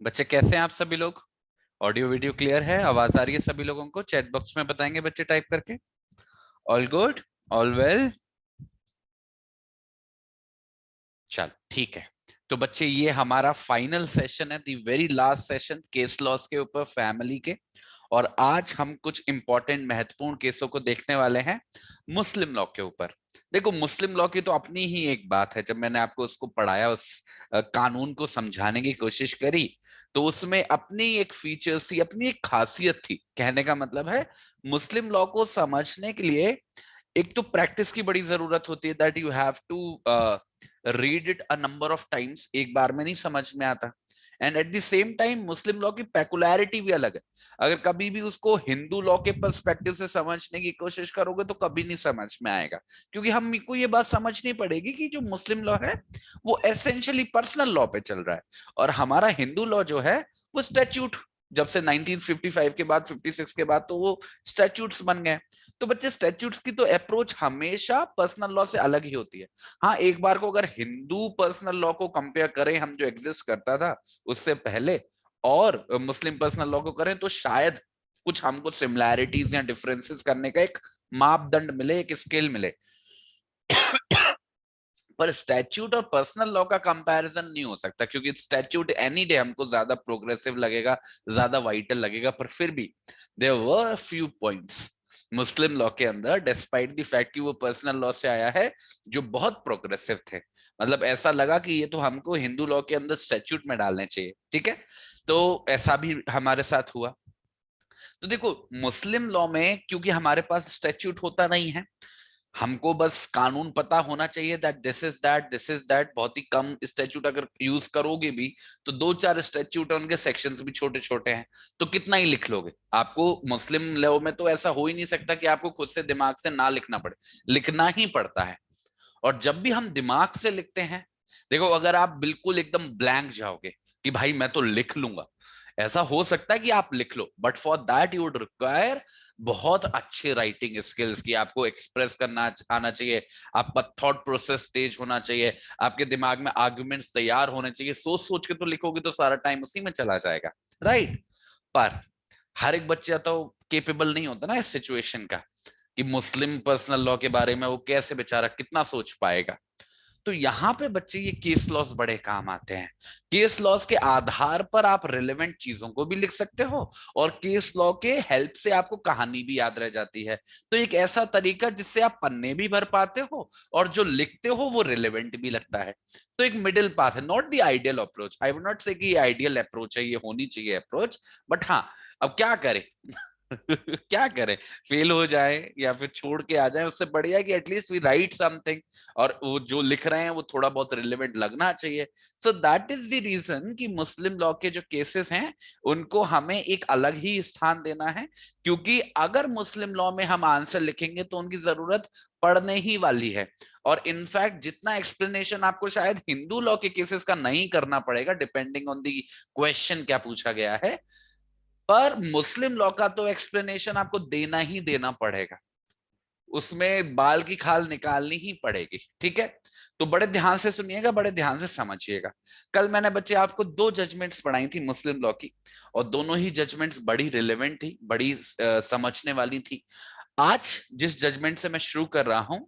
बच्चे कैसे हैं आप सभी लोग? ऑडियो वीडियो क्लियर है? आवाज आ रही है सभी लोगों को? चैट बॉक्स में बताएंगे बच्चे टाइप करके। All good, all well. चल ठीक है। तो बच्चे ये हमारा फाइनल सेशन है, दी very last session case laws के ऊपर, फैमिली के। और आज हम कुछ इंपॉर्टेंट महत्वपूर्ण केसों को देखने वाले हैं मुस्लिम लॉ के ऊपर। देखो, मुस्लिम लॉ की तो अपनी ही एक बात है। जब मैंने आपको उसको पढ़ाया, उस कानून को समझाने की कोशिश करी, तो उसमें अपनी एक फीचर्स थी, अपनी एक खासियत थी। कहने का मतलब है, मुस्लिम लॉ को समझने के लिए एक तो प्रैक्टिस की बड़ी जरूरत होती है, that you have to read it a number of times. एक बार में नहीं समझ में आता। And at the same time Muslim law की पेकुलैरिटी भी अलग है। अगर कभी भी उसको हिंदू लॉ के पर्सपेक्टिव से समझने की कोशिश करोगे तो कभी नहीं समझ में आएगा, क्योंकि हमको ये बात समझनी पड़ेगी कि जो मुस्लिम लॉ है वो एसेंशियली पर्सनल लॉ पे चल रहा है, और हमारा हिंदू लॉ जो है वो स्टैट्यूट। जब से 1955 के बाद, 56 के बाद, तो वो स्टैट्यूट्स बन गए। तो बच्चे, स्टैट्यूट्स की तो अप्रोच हमेशा पर्सनल लॉ से अलग ही होती है। हाँ, एक बार को अगर हिंदू पर्सनल लॉ को कंपेयर करें, हम जो एग्जिस्ट करता था उससे पहले, और मुस्लिम पर्सनल लॉ को करें, तो शायद कुछ हमको सिमिलैरिटीज या डिफरेंसेस करने का एक मापदंड मिले, एक स्केल मिले। पर स्टैट्यूट और पर्सनल लॉ का कंपैरिजन नहीं हो सकता, क्योंकि स्टैट्यूट एनी डे हमको ज्यादा प्रोग्रेसिव लगेगा, ज्यादा वाइटल लगेगा। पर फिर भी there were few points Muslim law के अंदर, डिस्पाइट द फैक्ट कि वो पर्सनल लॉ से आया है, जो बहुत प्रोग्रेसिव थे। मतलब ऐसा लगा कि ये तो हमको हिंदू लॉ के अंदर स्टैट्यूट में डालने चाहिए। ठीक है, तो ऐसा भी हमारे साथ हुआ। तो देखो, मुस्लिम लॉ में क्योंकि हमारे पास स्टैट्यूट होता नहीं है, हमको बस कानून पता होना चाहिए, that this is that, this is that. बहुत ही कम स्टैट्यूट अगर यूज करोगे भी, तो दो चार स्टैट्यूट है, उनके सेक्शंस भी छोटे छोटे हैं, तो कितना ही लिख लोगे। आपको मुस्लिम लॉ में तो ऐसा हो ही नहीं सकता कि आपको खुद से दिमाग से ना लिखना पड़े, लिखना ही पड़ता है। और जब भी हम दिमाग से लिखते हैं, देखो, अगर आप बिल्कुल एकदम ब्लैंक जाओगे कि भाई मैं तो लिख लूंगा, ऐसा हो सकता है कि आप लिख लो, but for that you would require बहुत अच्छे राइटिंग स्किल्स की। आपको एक्सप्रेस करना आना चाहिए, आपका थॉट प्रोसेस तेज होना चाहिए, आपके दिमाग में आर्गुमेंट्स तैयार होने चाहिए। सोच सोच के तो लिखोगे तो सारा टाइम उसी में चला जाएगा, राइट? पर हर एक बच्चा तो केपेबल नहीं होता ना इस सिचुएशन का, कि मुस्लिम पर्सनल लॉ के बारे में वो कैसे बेचारा कितना सोच पाएगा। तो यहाँ पे बच्चे ये केस लॉस बड़े काम आते हैं। केस लॉस के आधार पर आप रिलेवेंट चीजों को भी लिख सकते हो, और केस लॉ के हेल्प से आपको कहानी भी याद रह जाती है। तो एक ऐसा तरीका जिससे आप पन्ने भी भर पाते हो, और जो लिखते हो वो रिलेवेंट भी लगता है। तो एक मिडिल पाथ है, not the ideal approach. I would not से कि ये आइडियल अप्रोच है, ये होनी चाहिए अप्रोच, बट हाँ, अब क्या करें? क्या करें? फेल हो जाए या फिर छोड़ के आ जाए, उससे बढ़िया है कि एटलीस्ट वी राइट समथिंग, और वो जो लिख रहे हैं वो थोड़ा बहुत रिलेवेंट लगना चाहिए। So that is the reason कि मुस्लिम लॉ के जो केसेस हैं उनको हमें एक अलग ही स्थान देना है, क्योंकि अगर मुस्लिम लॉ में हम आंसर लिखेंगे तो उनकी जरूरत पड़ने ही वाली है। और इनफैक्ट जितना एक्सप्लेनेशन आपको शायद हिंदू लॉ के केसेस का नहीं करना पड़ेगा, डिपेंडिंग ऑन दी क्वेश्चन क्या पूछा गया है, पर मुस्लिम लॉ का तो एक्सप्लेनेशन आपको देना ही देना पड़ेगा। उसमें बाल की खाल निकालनी ही पड़ेगी। ठीक है, तो बड़े ध्यान से सुनिएगा, बड़े ध्यान से समझिएगा। कल मैंने बच्चे आपको दो जजमेंट्स पढ़ाई थी मुस्लिम लॉ की, और दोनों ही जजमेंट्स बड़ी रिलेवेंट थी, बड़ी समझने वाली थी। आज जिस जजमेंट से मैं शुरू कर रहा हूं,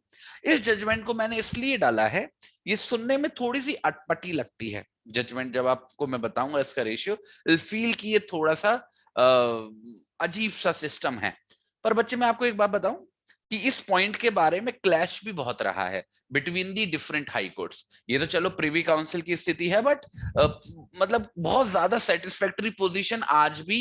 इस जजमेंट को मैंने इसलिए डाला है, ये सुनने में थोड़ी सी अटपटी लगती है जजमेंट। जब आपको मैं बताऊंगा इसका रेशियो, फील की ये थोड़ा सा अजीब सा सिस्टम है। पर बच्चे, मैं आपको एक बात बताऊं कि इस पॉइंट के बारे में क्लैश भी बहुत रहा है between the different high courts. ये तो चलो प्रिवी काउंसिल की स्थिति है, बट मतलब बहुत ज्यादा सेटिस्फैक्टरी पोजीशन आज भी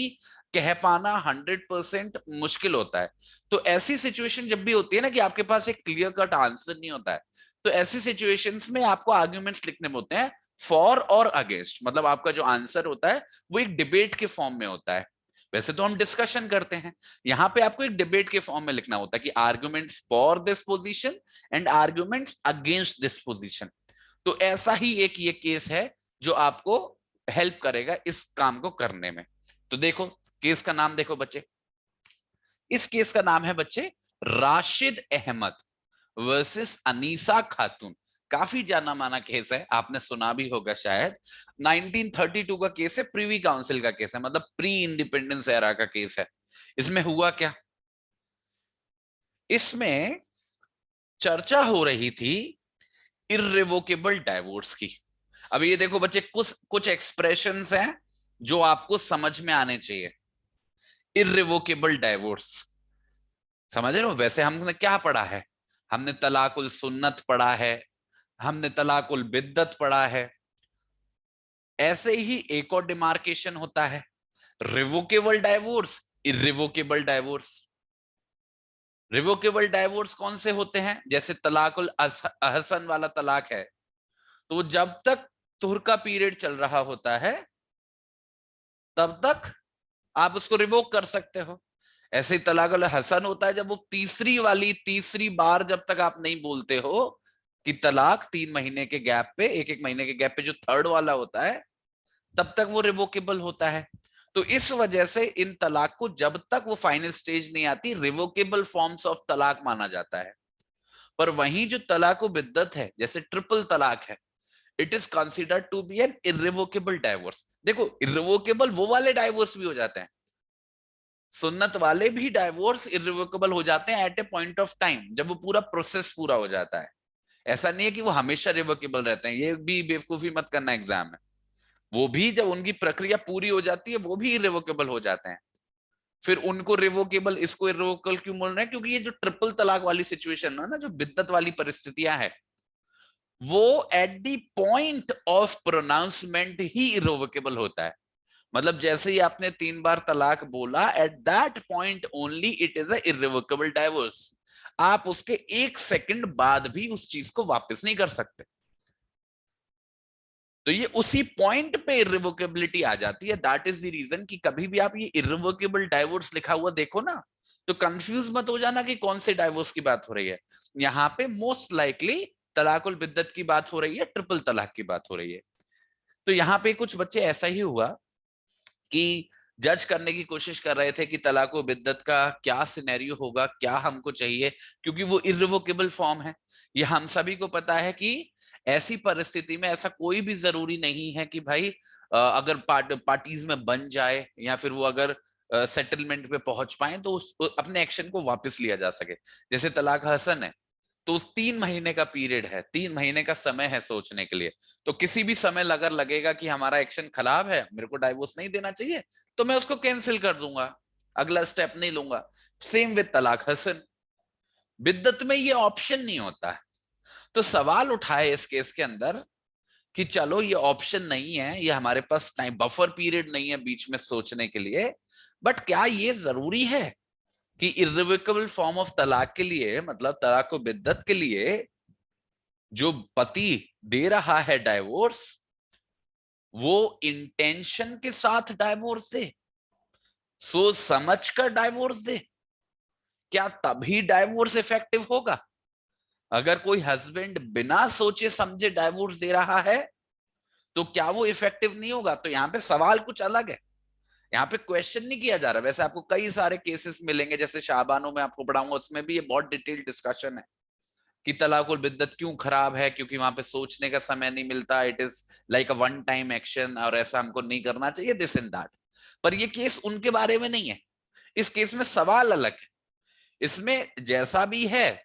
कह पाना 100% मुश्किल होता है। तो ऐसी सिचुएशन जब भी होती है ना, कि आपके पास एक क्लियर कट आंसर नहीं होता है, तो ऐसी सिचुएशंस में आपको आर्ग्यूमेंट्स लिखने में होते हैं, फॉर और अगेंस्ट। मतलब आपका जो आंसर होता है वो एक डिबेट के फॉर्म में होता है। वैसे तो हम डिस्कशन करते हैं, यहां पे आपको एक डिबेट के फॉर्म में लिखना होता है कि arguments for this position and arguments against this position. तो ऐसा ही एक ये केस है जो आपको हेल्प करेगा इस काम को करने में। तो देखो, केस का नाम देखो बच्चे। इस केस का नाम है बच्चे राशिद अहमद वर्सेस अनीसा खातून। काफी जाना माना केस है, आपने सुना भी होगा शायद। 1932 का केस है, प्रीवी काउंसिल का केस है, मतलब प्री इंडिपेंडेंस एरा का केस है। इसमें हुआ क्या, इसमें चर्चा हो रही थी इर्रिवोकेबल डाइवोर्स की। अब ये देखो बच्चे, कुछ कुछ एक्सप्रेशंस हैं जो आपको समझ में आने चाहिए। इर्रिवोकेबल डाइवोर्स, समझ रहे हो? वैसे हमने क्या पढ़ा है, हमने तलाकुल सुन्नत पढ़ा है, हमने तलाकुल बिद्दत पढ़ा है। ऐसे ही एक और डिमार्केशन होता है, revocable divorce, irrevocable divorce. Revocable divorce कौन से होते हैं, जैसे तलाकुल अहसन वाला तलाक है, तो जब तक तुहर का पीरियड चल रहा होता है तब तक आप उसको रिवोक कर सकते हो। ऐसे ही तलाकुल हसन होता है जब वो तीसरी बार जब तक आप नहीं बोलते हो कि तलाक, 3 महीने के गैप पे, एक एक महीने के गैप पे जो थर्ड वाला होता है, तब तक वो रिवोकेबल होता है। तो इस वजह से इन तलाक को जब तक वो फाइनल स्टेज नहीं आती, रिवोकेबल फॉर्म्स ऑफ तलाक माना जाता है। पर वहीं जो तलाक बिद्दत है, जैसे ट्रिपल तलाक है, it is considered to be an irrevocable divorce. देखो, इर्रिवोकेबल वो वाले डाइवोर्स भी हो जाते हैं, सुन्नत वाले भी डाइवोर्स इर्रिवोकेबल हो जाते हैं at a point of time, जब वो पूरा प्रोसेस पूरा हो जाता है। ऐसा नहीं है कि वो हमेशा रिवोकेबल रहते हैं, ये भी बेवकूफी मत करना एग्जाम में। वो भी जब उनकी प्रक्रिया पूरी हो जाती है वो भी इर्रिवोकेबल हो जाते हैं। फिर उनको रिवोकेबल, इसको इर्रिवोकेबल क्यों बोल रहे हैं, क्योंकि ये जो ट्रिपल तलाक वाली सिचुएशन है ना, जो बिद्दत वाली परिस्थितियां हैं, वो at the point of pronouncement ही इर्रिवोकेबल होता है। मतलब जैसे ही आपने 3 बार तलाक बोला, at that point only it is a irrevocable divorce. आप उसके 1 सेकंड बाद भी उस चीज को वापस नहीं कर सकते। तो ये उसी पॉइंट पे इर्रिवोकेबिलिटी आ जाती है। दैट इज द रीजन कि कभी भी आप ये इर्रिवोकेबल डाइवोर्स लिखा हुआ देखो ना, तो कंफ्यूज मत हो जाना कि कौन से डाइवोर्स की बात हो रही है। यहाँ पे मोस्ट लाइकली तलाकुल बिद्दत की बात हो रही है, ट्रिपल तलाक की बात हो रही है। तो यहाँ पे कुछ बच्चे ऐसा ही हुआ कि जज करने की कोशिश कर रहे थे कि तलाक बिद्दत का क्या सिनेरियो होगा, क्या हमको चाहिए, क्योंकि वो इर्रिवोकेबल फॉर्म है। ये हम सभी को पता है कि ऐसी परिस्थिति में ऐसा कोई भी जरूरी नहीं है कि भाई अगर पार्टीज में बन जाए या फिर वो अगर सेटलमेंट पे पहुंच पाए तो अपने एक्शन को वापस लिया जा सके। जैसे तलाक हसन है, तो 3 महीने का पीरियड है, 3 महीने का समय है सोचने के लिए। तो किसी भी समय अगर लगेगा कि हमारा एक्शन खराब है, मेरे को डाइवोर्स नहीं देना चाहिए, तो मैं उसको कैंसिल कर दूंगा, अगला स्टेप नहीं लूंगा। सेम विद तलाक हसन, बिद्दत में ये ऑप्शन नहीं होता है। तो सवाल उठाए इस केस के अंदर कि चलो ये ऑप्शन नहीं है, ये हमारे पास टाइम बफर पीरियड नहीं है बीच में सोचने के लिए, बट क्या ये जरूरी है कि इर्रिवोकेबल फॉर्म ऑफ तलाक के लिए, मतलब तलाक बिद्दत के लिए, जो पति दे रहा है डाइवोर्स, वो इंटेंशन के साथ डाइवोर्स दे, सोच समझ कर डाइवोर्स दे? क्या तभी डाइवोर्स इफेक्टिव होगा? अगर कोई हस्बैंड बिना सोचे समझे डाइवोर्स दे रहा है तो क्या वो इफेक्टिव नहीं होगा? तो यहाँ पे सवाल कुछ अलग है, यहाँ पे क्वेश्चन नहीं किया जा रहा। वैसे आपको कई सारे केसेस मिलेंगे, जैसे शाबानो में आपको पढ़ाऊंगा, उसमें भी ये बहुत डिटेल डिस्कशन है कि तलाकुल बिद्दत क्यों खराब है, क्योंकि वहां पे सोचने का समय नहीं मिलता, it is like a one time action, और ऐसा हमको नहीं करना चाहिए, दिस एंड दैट। पर ये केस उनके बारे में नहीं है, इस केस में सवाल अलग है। इसमें जैसा भी है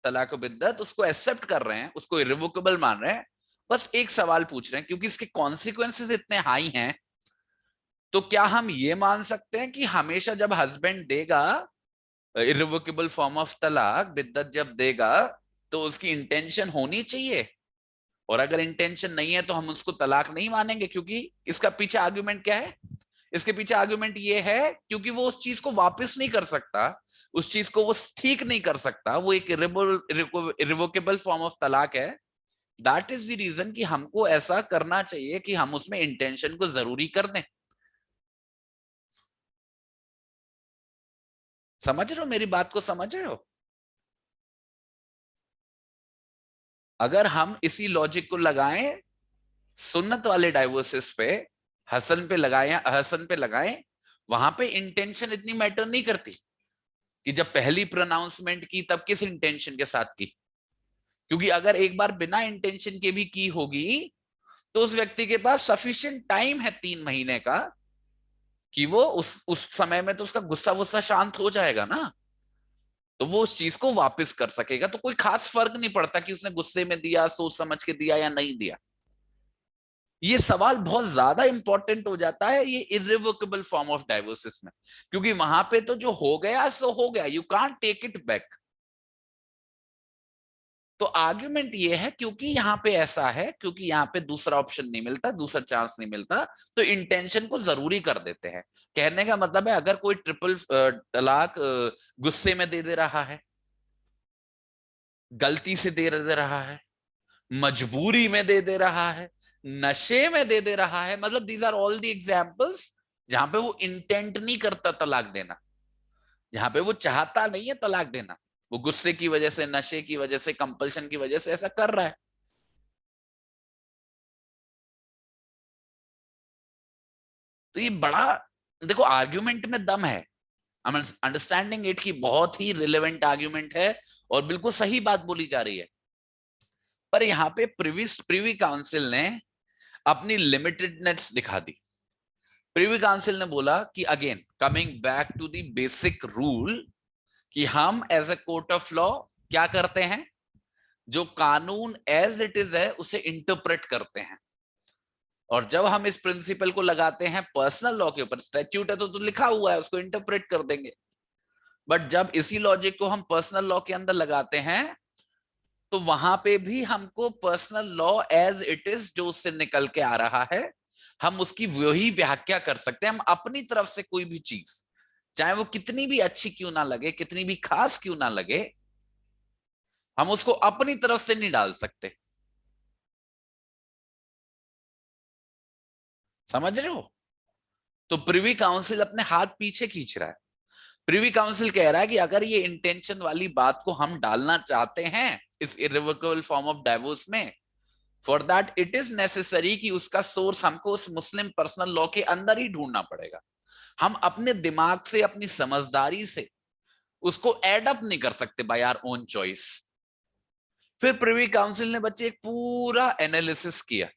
तलाक बिद्दत, उसको एक्सेप्ट कर रहे हैं, उसको इरिवोकेबल मान रहे हैं, बस एक सवाल पूछ रहे हैं क्योंकि इसके कॉन्सिक्वेंसेस इतने हाई हैं। तो क्या हम ये मान सकते हैं कि हमेशा जब हस्बैंड देगा इरिवोकेबल फॉर्म ऑफ तलाक, बिद्दत जब देगा, तो उसकी इंटेंशन होनी चाहिए, और अगर इंटेंशन नहीं है तो हम उसको तलाक नहीं मानेंगे? क्योंकि इसका पीछे आर्गुमेंट क्या है, इसके पीछे आर्गुमेंट ये है क्योंकि वो उस चीज को वापस नहीं कर सकता, उस चीज को वो ठीक नहीं कर सकता, वो एक इरिवोकेबल फॉर्म ऑफ तलाक है। दैट इज द रीजन कि हमको ऐसा करना चाहिए कि हम उसमें इंटेंशन को जरूरी कर दें। समझ रहे हो मेरी बात को, समझ रहे हो? अगर हम इसी लॉजिक को लगाएं सुन्नत वाले डाइवोर्सेस पे, हसन पे लगाएं या अहसन पे लगाएं, वहां पे इंटेंशन इतनी मैटर नहीं करती कि जब पहली प्रोनाउंसमेंट की तब किस इंटेंशन के साथ की, क्योंकि अगर एक बार बिना इंटेंशन के भी की होगी तो उस व्यक्ति के पास सफिशिएंट टाइम है 3 महीने का कि वो उस समय में तो उसका गुस्सा वुस्सा शांत हो जाएगा ना, तो वो उस चीज को वापस कर सकेगा। तो कोई खास फर्क नहीं पड़ता कि उसने गुस्से में दिया, सोच समझ के दिया या नहीं दिया। ये सवाल बहुत ज्यादा इंपॉर्टेंट हो जाता है ये इरिवोकेबल फॉर्म ऑफ डाइवोर्सिस में, क्योंकि वहां पे तो जो हो गया सो हो गया, you can't take it back. तो आर्ग्यूमेंट ये है क्योंकि यहाँ पे ऐसा है, क्योंकि यहाँ पे दूसरा ऑप्शन नहीं मिलता, दूसरा चांस नहीं मिलता, तो इंटेंशन को जरूरी कर देते हैं। कहने का मतलब है अगर कोई ट्रिपल तलाक गुस्से में दे दे रहा है, गलती से दे रहा है, मजबूरी में दे रहा है, नशे में दे रहा है, मतलब these are all the examples जहां पे वो इंटेंट नहीं करता तलाक देना, जहां पे वो चाहता नहीं है तलाक देना, वो गुस्से की वजह से, नशे की वजह से, कंपल्शन की वजह से ऐसा कर रहा है। तो ये बड़ा, देखो आर्ग्यूमेंट में दम है, आई एम अंडरस्टैंडिंग इट की बहुत ही रिलेवेंट आर्ग्यूमेंट है और बिल्कुल सही बात बोली जा रही है। पर यहाँ पे प्रीवी काउंसिल ने अपनी लिमिटेडनेस दिखा दी। प्रीवी काउंसिल ने बोला कि again coming back to the basic rule कि हम as a court of law क्या करते हैं, जो कानून एज इट इज है उसे इंटरप्रेट करते हैं। और जब हम इस प्रिंसिपल को लगाते हैं पर्सनल लॉ के ऊपर, स्टैट्यूट है तो लिखा हुआ है, उसको इंटरप्रेट कर देंगे। बट जब इसी लॉजिक को हम पर्सनल लॉ के अंदर लगाते हैं तो वहां पे भी हमको personal law as it is जो उससे निकल के आ रहा है, हम उसकी वही व्याख्या कर सकते हैं। हम अपनी तरफ से कोई भी चीज, चाहे वो कितनी भी अच्छी क्यों ना लगे, कितनी भी खास क्यों ना लगे, हम उसको अपनी तरफ से नहीं डाल सकते। समझ रहे हो? तो प्रिवी काउंसिल अपने हाथ पीछे खींच रहा है। प्रिवी काउंसिल कह रहा है कि अगर ये इंटेंशन वाली बात को हम डालना चाहते हैं इस इरिवोकेबल फॉर्म ऑफ डाइवोर्स में, for that it is necessary कि उसका सोर्स हमको उस मुस्लिम पर्सनल लॉ के अंदर ही ढूंढना पड़ेगा। हम अपने दिमाग से, अपनी समझदारी से उसको एड अप नहीं कर सकते बाय आवर ओन चॉइस। फिर प्रिवी काउंसिल ने बच्चे एक पूरा एनालिसिस किया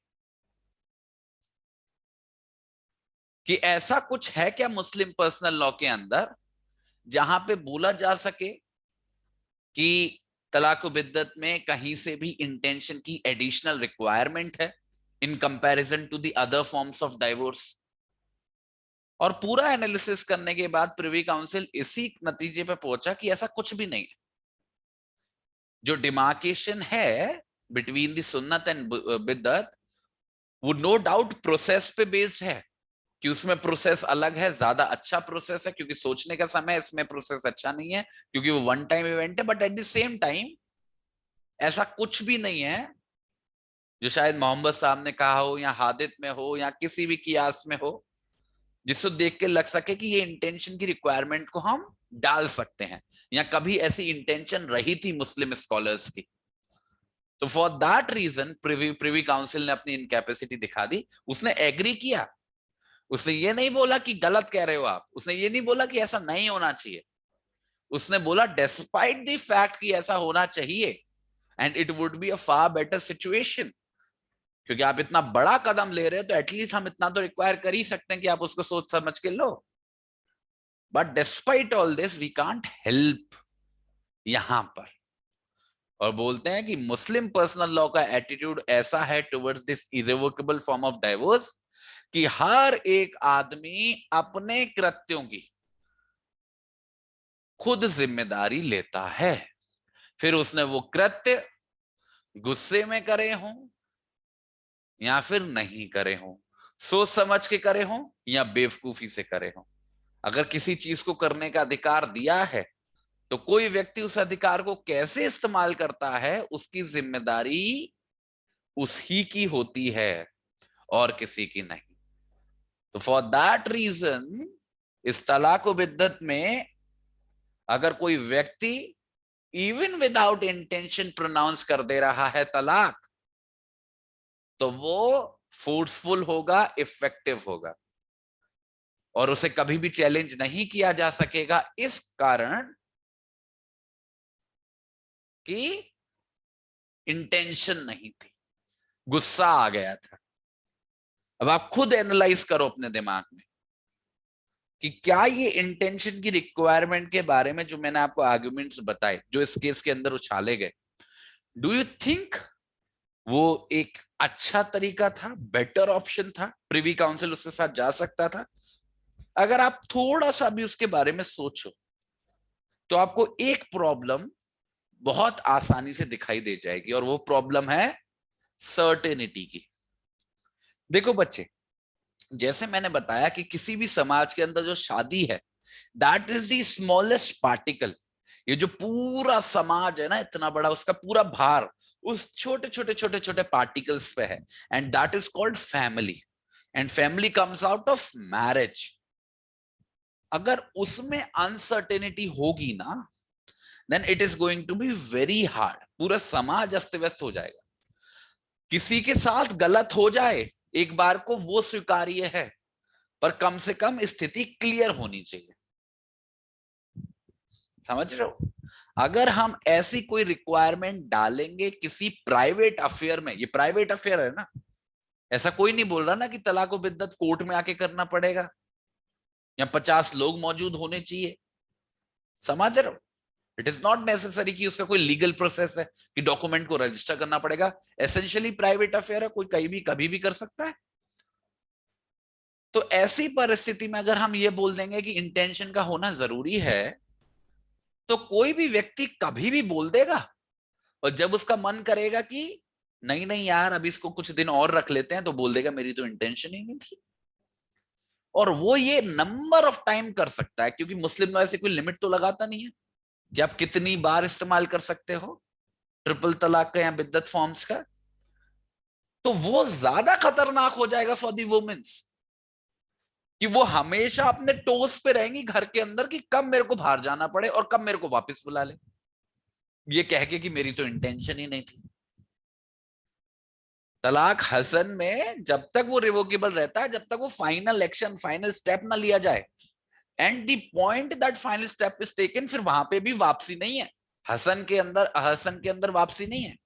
कि ऐसा कुछ है क्या मुस्लिम पर्सनल लॉ के अंदर जहां पे बोला जा सके कि तलाक बिद्दत में कहीं से भी इंटेंशन की एडिशनल रिक्वायरमेंट है in comparison to the other forms of divorce. और पूरा एनालिसिस करने के बाद प्रिवी काउंसिल इसी नतीजे पे पहुंचा कि ऐसा कुछ भी नहीं है। जो डिमार्केशन है बिटवीन द सुन्नत एंड बिद्दत, वो नो डाउट प्रोसेस पे बेस्ड है कि उसमें प्रोसेस अलग है, ज्यादा अच्छा प्रोसेस है, क्योंकि सोचने का समय इसमें प्रोसेस अच्छा नहीं है क्योंकि वो वन टाइम इवेंट है। But at the same time ऐसा कुछ भी नहीं है जो शायद मोहम्मद साहब ने कहा हो या हादित में हो या किसी भी कियास में हो जिसको देख के लग सके कि ये इंटेंशन की रिक्वायरमेंट को हम डाल सकते हैं, या कभी ऐसी इंटेंशन रही थी मुस्लिम स्कॉलर्स की। तो for that reason privy council ने अपनी इनकैपेसिटी दिखा दी। उसने एग्री किया, उसने ये नहीं बोला कि गलत कह रहे हो आप, उसने ये नहीं बोला कि ऐसा नहीं होना चाहिए, उसने बोला डिस्पाइट द फैक्ट कि ऐसा होना चाहिए and it would be a far better situation, क्योंकि आप इतना बड़ा कदम ले रहे हो तो एटलीस्ट हम इतना तो रिक्वायर कर ही सकते हैं कि आप उसको सोच समझ के लो। But despite all this we can't help यहां पर, और बोलते हैं कि मुस्लिम पर्सनल लॉ का एटीट्यूड ऐसा है towards this irrevocable form of divorce कि हर एक आदमी अपने कृत्यों की खुद जिम्मेदारी लेता है, फिर उसने वो कृत्य गुस्से में करे हों या फिर नहीं करे हों, सोच समझ के करे हों या बेवकूफी से करे हों। अगर किसी चीज को करने का अधिकार दिया है तो कोई व्यक्ति उस अधिकार को कैसे इस्तेमाल करता है उसकी जिम्मेदारी उसी की होती है और किसी की नहीं। तो फॉर दैट रीजन इस तलाक बिद्दत में अगर कोई व्यक्ति इवन विदाउट इंटेंशन प्रोनाउंस कर दे रहा है तलाक, तो वो फोर्सफुल होगा, इफेक्टिव होगा और उसे कभी भी चैलेंज नहीं किया जा सकेगा, इस कारण कि इंटेंशन नहीं थी, गुस्सा आ गया था। अब आप खुद एनालाइज करो अपने दिमाग में कि क्या ये इंटेंशन की रिक्वायरमेंट के बारे में जो मैंने आपको आर्गुमेंट्स बताए, जो इस केस के अंदर उछाले गए, डू यू थिंक वो एक अच्छा तरीका था, बेटर ऑप्शन था? प्रिवी काउंसिल उसके साथ जा सकता था? अगर आप थोड़ा सा भी उसके बारे में सोचो तो आपको एक प्रॉब्लम बहुत आसानी से दिखाई दे जाएगी, और वो प्रॉब्लम है सर्टेनिटी की। देखो बच्चे, जैसे मैंने बताया कि किसी भी समाज के अंदर जो शादी है, that is the smallest particle. ये जो पूरा समाज है ना, इतना बड़ा, उसका पूरा भार उस छोटे छोटे छोटे छोटे पार्टिकल्स पे है, and that is called family. And family comes out of marriage. अगर उसमें अनसर्टेनिटी होगी ना, then it is going to be very hard. पूरा समाज अस्त व्यस्त हो जाएगा। किसी के साथ गलत हो जाए एक बार को वो स्वीकार्य है, पर कम से कम स्थिति क्लियर होनी चाहिए। समझ रहे हो? अगर हम ऐसी कोई रिक्वायरमेंट डालेंगे किसी प्राइवेट अफेयर में, ये प्राइवेट अफेयर है ना, ऐसा कोई नहीं बोल रहा ना कि तलाक व बिद्दत कोर्ट में आके करना पड़ेगा या 50 लोग मौजूद होने चाहिए। समझ रहे हो? इट इज नॉट नेसेसरी कि उसका कोई लीगल प्रोसेस है कि डॉक्यूमेंट को रजिस्टर करना पड़ेगा। एसेंशियली प्राइवेट अफेयर है, कोई कहीं भी कभी भी कर सकता है। तो ऐसी परिस्थिति में अगर हम ये बोल देंगे कि इंटेंशन का होना जरूरी है, तो कोई भी व्यक्ति कभी भी बोल देगा, और जब उसका मन करेगा कि नहीं नहीं यार अभी इसको कुछ दिन और रख लेते हैं, तो बोल देगा मेरी तो इंटेंशन ही नहीं थी। और वो ये नंबर ऑफ टाइम कर सकता है, क्योंकि मुस्लिम लॉ ऐसे कोई लिमिट तो लगाता नहीं है कि आप कितनी बार इस्तेमाल कर सकते हो ट्रिपल तलाक का या बिद्दत फॉर्म्स का। तो वो ज्यादा खतरनाक हो जाएगा फॉर दी वुमेन्स, कि वो हमेशा अपने टोस पे रहेंगी घर के अंदर कि कब मेरे को बाहर जाना पड़े और कब मेरे को वापस बुला ले, ये कह के कि मेरी तो इंटेंशन ही नहीं थी। तलाक हसन में जब तक वो रिवोकेबल रहता है, जब तक वो फाइनल एक्शन, फाइनल स्टेप ना लिया जाए, and the point that final step is taken, फिर वहां पे भी वापसी नहीं है। हसन के अंदर वापसी नहीं है।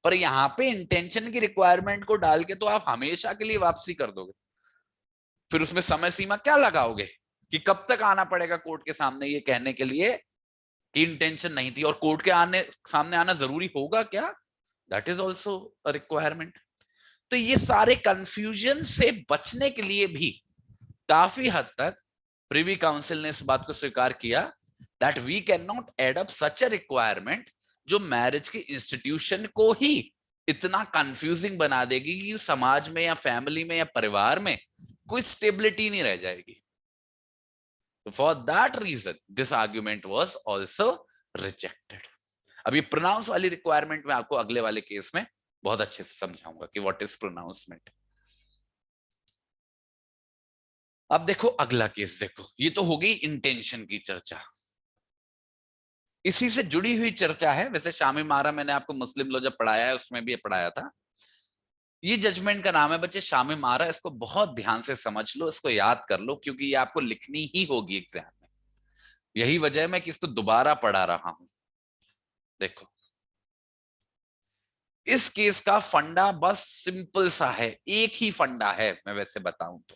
पर यहाँ पे इंटेंशन की रिक्वायरमेंट को डाल के तो आप हमेशा के लिए वापसी कर दोगे। फिर उसमें समय सीमा क्या लगाओगे कि कब तक आना पड़ेगा कोर्ट के सामने ये कहने के लिए कि इंटेंशन नहीं थी? और कोर्ट के सामने आना जरूरी होगा क्या? That is also a requirement. तो ये सारे कंफ्यूजन से बचने के लिए भी काफी हद तक प्रिवी काउंसिल ने इस बात को स्वीकार किया that we can not add up such a requirement जो मैरिज के इंस्टीट्यूशन को ही इतना कंफ्यूजिंग बना देगी कि समाज में या फैमिली में या परिवार में कोई स्टेबिलिटी नहीं रह जाएगी। For that reason this argument was also rejected. अब ये प्रोनाउंस वाली रिक्वायरमेंट में आपको अगले वाले केस में बहुत अच्छे से समझाऊंगा कि व्हाट इज प्रोनाउंसमेंट। अब देखो अगला केस, देखो ये तो हो गई इंटेंशन की चर्चा। इसी से जुड़ी हुई चर्चा है, वैसे शामीम आरा मैंने आपको मुस्लिम लॉ जब पढ़ाया है उसमें भी पढ़ाया था। ये जजमेंट का नाम है बच्चे शामीम आरा। इसको बहुत ध्यान से समझ लो, इसको याद कर लो, क्योंकि ये आपको लिखनी ही होगी एग्जाम में। यही वजह है मैं कि इसको दोबारा पढ़ा रहा हूं। देखो इस केस का फंडा बस सिंपल सा है, एक ही फंडा है मैं वैसे बताऊं तो,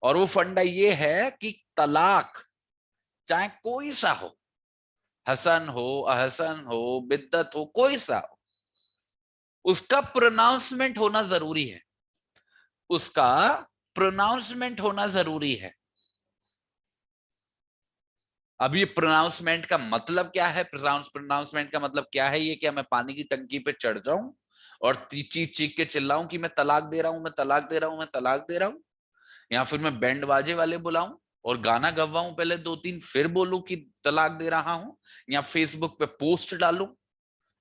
और वो फंडा ये है कि तलाक चाहे कोई सा हो, हसन हो, अहसन हो, बिद्दत हो, कोई सा हो, उसका प्रोनाउंसमेंट होना जरूरी है। उसका प्रोनाउंसमेंट होना जरूरी है। अब ये प्रोनाउंसमेंट का मतलब क्या है? प्रोनाउंसमेंट का मतलब क्या है? ये क्या मैं पानी की टंकी पे चढ़ जाऊं और चीख चीख के चिल्लाऊं कि मैं तलाक दे रहा हूं, मैं तलाक दे रहा हूं, मैं तलाक दे रहा हूं? या फिर मैं बैंड बाजे वाले बुलाऊं और गाना गवाऊं पहले 2-3, फिर बोलूं कि तलाक दे रहा हूं? या फेसबुक पे पोस्ट डालूं?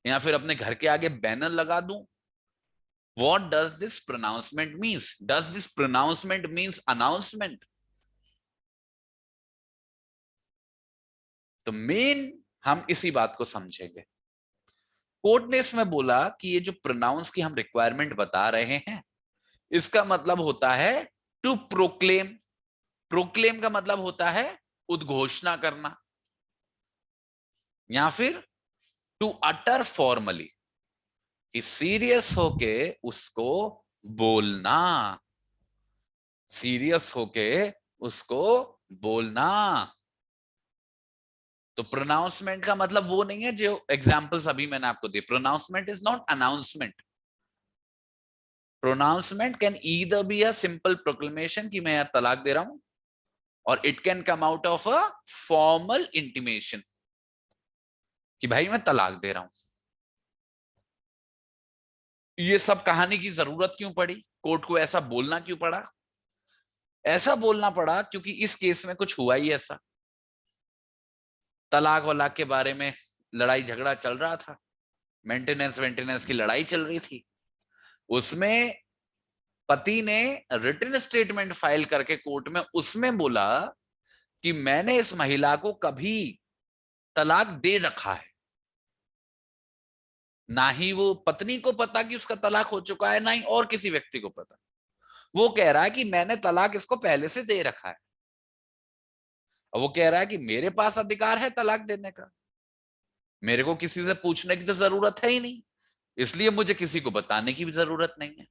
या फिर अपने घर के आगे बैनर लगा दूं? What does this pronouncement means? Does this pronouncement means announcement? तो मेन हम इसी बात को समझेंगे। कोर्ट ने इसमें बोला कि ये जो प्रोनाउंस की हम रिक्वायरमेंट बता रहे हैं, इसका मतलब होता है टू प्रोक्लेम। प्रोक्लेम का मतलब होता है उद्घोषणा करना, या फिर टू अटर फॉर्मली। कि सीरियस होके उसको बोलना, सीरियस होके उसको बोलना। तो प्रोनाउंसमेंट का मतलब वो नहीं है जो एग्जांपल्स अभी मैंने आपको दिए। Pronouncement is not announcement. Pronouncement can either be a simple proclamation कि मैं यार तलाक दे रहा हूं, और it can come out of a formal intimation कि भाई मैं तलाक दे रहा हूं। ये सब कहानी की जरूरत क्यों पड़ी, कोर्ट को ऐसा बोलना क्यों पड़ा? ऐसा बोलना पड़ा क्योंकि इस केस में कुछ हुआ ही ऐसा। तलाक वलाक के बारे में लड़ाई झगड़ा चल रहा था, मेंटेनेंस वेंटेनेंस की लड़ाई चल रही थी। उसमें पति ने रिटन स्टेटमेंट फाइल करके कोर्ट में उसमें बोला कि मैंने इस महिला को कभी तलाक दे रखा है। ना ही वो पत्नी को पता कि उसका तलाक हो चुका है, ना ही और किसी व्यक्ति को पता। वो कह रहा है कि मैंने तलाक इसको पहले से दे रखा है, और वो कह रहा है कि मेरे पास अधिकार है तलाक देने का, मेरे को किसी से पूछने की तो जरूरत है ही नहीं, इसलिए मुझे किसी को बताने की भी जरूरत नहीं है।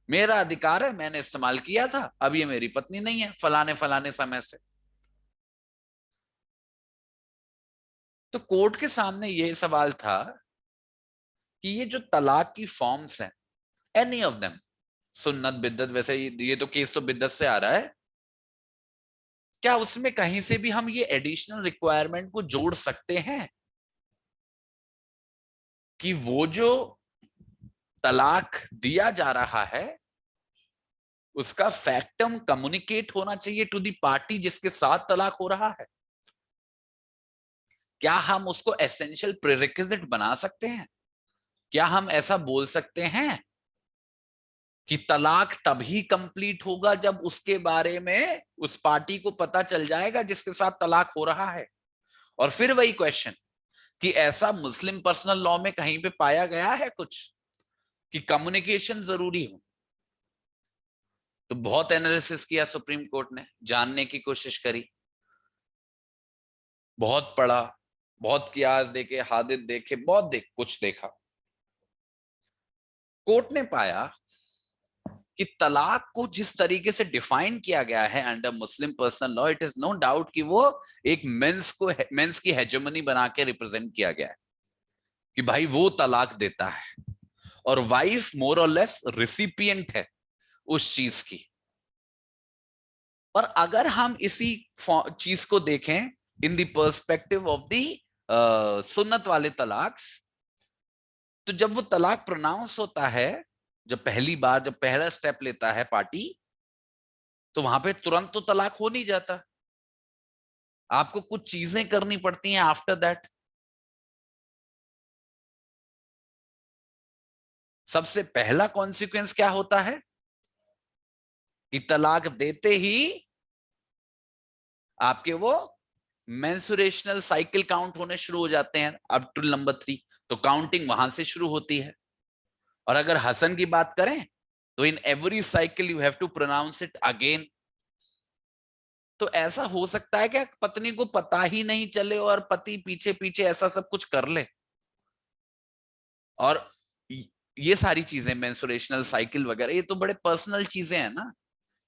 मेरा अधिकार है, मैंने इस्तेमाल किया था, अब ये मेरी पत्नी नहीं है फलाने फलाने समय से। तो कोर्ट के सामने ये सवाल था कि ये जो तलाक की फॉर्म्स हैं, एनी ऑफ देम, सुन्नत बिद्दत, वैसे ये तो केस तो बिद्दत से आ रहा है, क्या उसमें कहीं से भी हम ये एडिशनल रिक्वायरमेंट को जोड़ सकते हैं कि वो जो तलाक दिया जा रहा है उसका फैक्टम कम्युनिकेट होना चाहिए टू दी पार्टी जिसके साथ तलाक हो रहा है? क्या हम उसको एसेंशियल प्रीरिक्विजिट बना सकते हैं? क्या हम ऐसा बोल सकते हैं कि तलाक तभी कंप्लीट होगा जब उसके बारे में उस पार्टी को पता चल जाएगा जिसके साथ तलाक हो रहा है? और फिर वही क्वेश्चन कि ऐसा मुस्लिम पर्सनल लॉ में कहीं पे पाया गया है कुछ कि कम्युनिकेशन जरूरी हो? तो बहुत एनालिसिस किया सुप्रीम कोर्ट ने, जानने की कोशिश करी, बहुत पढ़ा, बहुत कियास देखे, हादिस देखे, बहुत कुछ देखा। कोर्ट ने पाया कि तलाक को जिस तरीके से डिफाइन किया गया है under Muslim personal law, it is no doubt कि वो एक मेंस की हेजेमनी बना के रिप्रेजेंट किया गया है कि भाई वो तलाक देता है और वाइफ मोर और लेस रिसिपिएंट है उस चीज की। और अगर हम इसी चीज को देखें in the perspective of the सुन्नत वाले तलाक, तो जब वो तलाक प्रोनाउंस होता है, जब पहली बार जब पहला स्टेप लेता है पार्टी, तो वहां पे तुरंत तो तलाक हो नहीं जाता, आपको कुछ चीजें करनी पड़ती हैं आफ्टर दैट। सबसे पहला कॉन्सिक्वेंस क्या होता है कि तलाक देते ही आपके वो मेंसुरेशनल साइकिल काउंट होने शुरू हो जाते हैं अप टू नंबर 3, तो काउंटिंग वहां से शुरू होती है। और अगर हसन की बात करें तो in every cycle you have to pronounce it again. तो ऐसा हो सकता है क्या पत्नी को पता ही नहीं चले और पति पीछे पीछे ऐसा सब कुछ कर ले? और ये सारी चीजें मेंसुरेशनल साइकिल वगैरह ये तो बड़े पर्सनल चीजें हैं ना,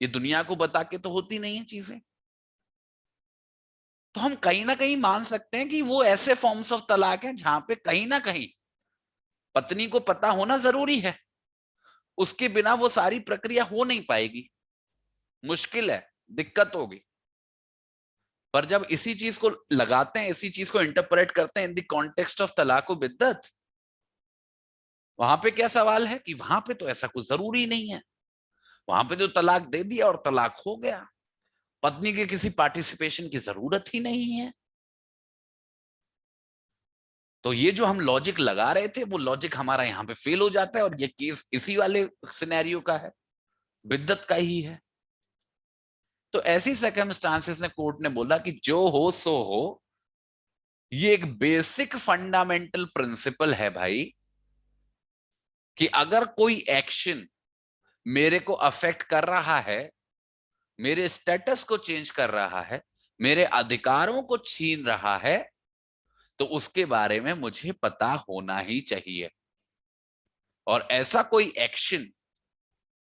ये दुनिया को बता के तो होती नहीं है चीजें। तो हम कहीं ना कहीं मान सकते हैं कि वो ऐसे फॉर्म्स ऑफ तलाक हैं जहां पे कहीं ना कहीं पत्नी को पता होना जरूरी है, उसके बिना वो सारी प्रक्रिया हो नहीं पाएगी, मुश्किल है, दिक्कत होगी। पर जब इसी चीज को लगाते हैं, इसी चीज को इंटरप्रेट करते हैं इन द कॉन्टेक्स्ट ऑफ तलाक बिद्दत, वहां पे क्या सवाल है कि वहां पे तो ऐसा कुछ जरूरी नहीं है, वहां पे तो तलाक दे दिया और तलाक हो गया, पत्नी के किसी पार्टिसिपेशन की जरूरत ही नहीं है। तो ये जो हम लॉजिक लगा रहे थे वो लॉजिक हमारा यहाँ पे फेल हो जाता है, और ये केस इसी वाले सिनेरियो का है, बिद्दत का ही है। तो ऐसी सर्कमस्टांसेस में कोर्ट ने बोला कि जो हो सो हो, ये एक बेसिक फंडामेंटल प्रिंसिपल है भाई कि अगर कोई एक्शन मेरे को अफेक्ट कर रहा है, मेरे स्टेटस को चेंज कर रहा है, मेरे अधिकारों को छीन रहा है, तो उसके बारे में मुझे पता होना ही चाहिए। और ऐसा कोई एक्शन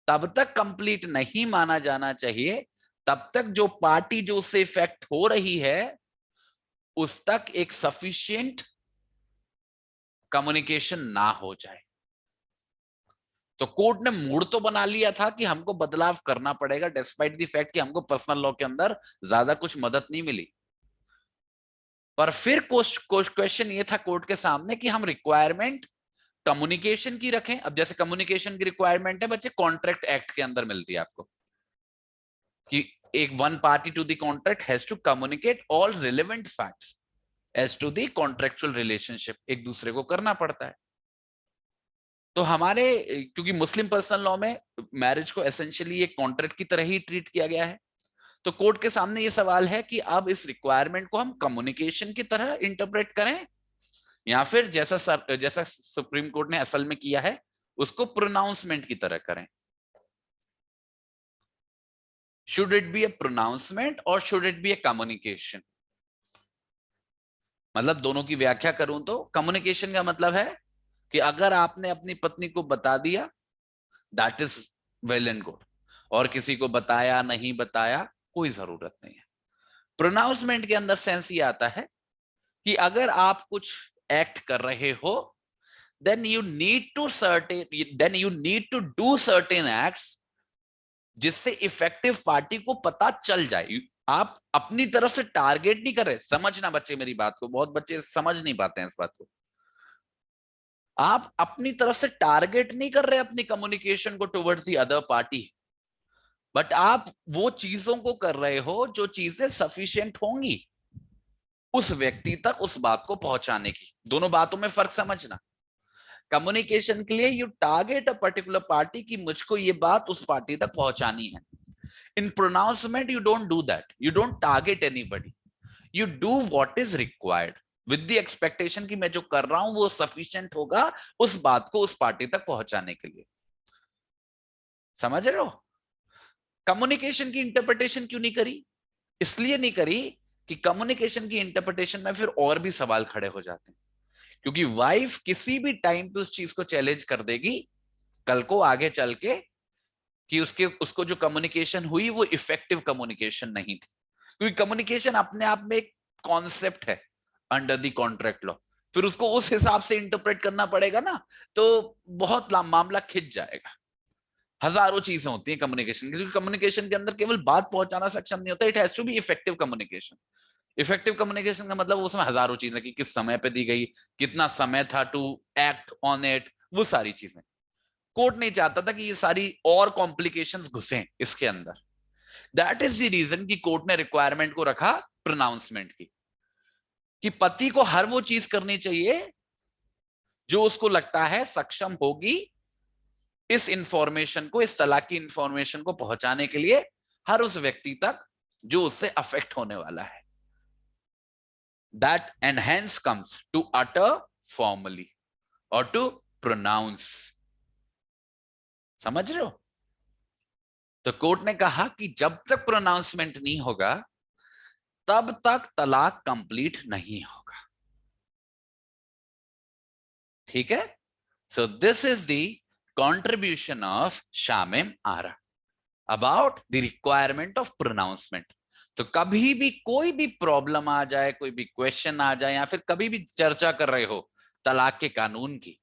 तब तक कंप्लीट नहीं माना जाना चाहिए तब तक जो पार्टी जो उससे इफेक्ट हो रही है उस तक एक सफिशिएंट कम्युनिकेशन ना हो जाए। तो कोर्ट ने मूड तो बना लिया था कि हमको बदलाव करना पड़ेगा डिस्पाइट द फैक्ट कि हमको पर्सनल लॉ के अंदर ज्यादा कुछ मदद नहीं मिली। पर फिर क्वेश्चन ये था कोर्ट के सामने कि हम रिक्वायरमेंट कम्युनिकेशन की रखें। अब जैसे कम्युनिकेशन की रिक्वायरमेंट है बच्चे कॉन्ट्रैक्ट एक्ट के अंदर मिलती है आपको कि एक one party to the contract has to communicate all relevant facts as to the contractual relationship, एक दूसरे को करना पड़ता है। तो हमारे क्योंकि मुस्लिम पर्सनल लॉ में मैरिज को एसेंशियली एक कॉन्ट्रैक्ट की तरह ही ट्रीट किया गया है, तो कोर्ट के सामने ये सवाल है कि अब इस रिक्वायरमेंट को हम कम्युनिकेशन की तरह इंटरप्रेट करें या फिर जैसा सुप्रीम कोर्ट ने असल में किया है उसको प्रोनाउंसमेंट की तरह करें। Should it be a pronouncement और should it be a communication? मतलब दोनों की व्याख्या करूं तो कम्युनिकेशन का मतलब है कि अगर आपने अपनी पत्नी को बता दिया that is well and good, और किसी को बताया नहीं बताया कोई जरूरत नहीं है। प्रोनाउंसमेंट के अंदर सेंस ये आता है कि अगर आप कुछ एक्ट कर रहे हो then you need to do certain acts जिससे इफेक्टिव पार्टी को पता चल जाए। आप अपनी तरफ से टारगेट नहीं कर रहे, समझना बच्चे मेरी बात को, बहुत बच्चे समझ नहीं पाते हैं इस बात को। आप अपनी तरफ से टारगेट नहीं कर रहे अपनी कम्युनिकेशन को towards the other party, but आप वो चीजों को कर रहे हो जो चीजें सफिशिएंट होंगी उस व्यक्ति तक उस बात को पहुंचाने की। दोनों बातों में फर्क समझना। कम्युनिकेशन के लिए you target a particular party कि मुझको ये बात उस पार्टी तक पहुंचानी है। In pronouncement you don't do that, you don't target anybody, you do what is required with the expectation कि मैं जो कर रहा हूं वो सफिशिएंट होगा उस बात को उस पार्टी तक पहुंचाने के लिए। समझ रहे हो? कम्युनिकेशन की इंटरप्रिटेशन क्यों नहीं करी? इसलिए नहीं करी कि कम्युनिकेशन की इंटरप्रिटेशन में फिर और भी सवाल खड़े हो जाते हैं, क्योंकि वाइफ किसी भी टाइम पे उस चीज को चैलेंज कर देगी कल को आगे चल के कि उसको जो कम्युनिकेशन हुई वो इफेक्टिव कम्युनिकेशन नहीं थी, क्योंकि कम्युनिकेशन अपने आप में एक कॉन्सेप्ट है अंडर द कॉन्ट्रैक्ट लॉ। फिर उसको उस हिसाब से इंटरप्रेट करना पड़ेगा ना, तो बहुत मामला खिंच जाएगा। हजारों चीजें होती हैं कम्युनिकेशन की, क्योंकि कम्युनिकेशन के अंदर केवल बात पहुंचाना सक्षम नहीं होता, it has to be effective communication. Effective communication का मतलब उसमें हजारों चीजें कि किस समय पे दी गई, कितना समय था टू एक्ट ऑन इट, वो सारी चीजें। कोर्ट नहीं चाहता था कि ये सारी और कॉम्प्लिकेशंस घुसे इसके अंदर। दैट इज द रीजन कि कोर्ट ने रिक्वायरमेंट को रखा प्रोनाउंसमेंट की, कि पति को हर वो चीज करनी चाहिए जो उसको लगता है सक्षम होगी इस इंफॉर्मेशन को, इस तलाक की इंफॉर्मेशन को पहुंचाने के लिए हर उस व्यक्ति तक जो उससे अफेक्ट होने वाला है। That and hence comes to utter formally or to pronounce। समझ रहे हो? तो कोर्ट ने कहा कि जब तक प्रोनाउंसमेंट नहीं होगा तब तक तलाक कंप्लीट नहीं होगा। ठीक है? So this is the contribution of Shamim Ara about the requirement of pronouncement। तो कभी भी कोई भी प्रॉब्लम आ जाए, कोई भी क्वेश्चन आ जाए, या फिर कभी भी चर्चा कर रहे हो तलाक के कानून की,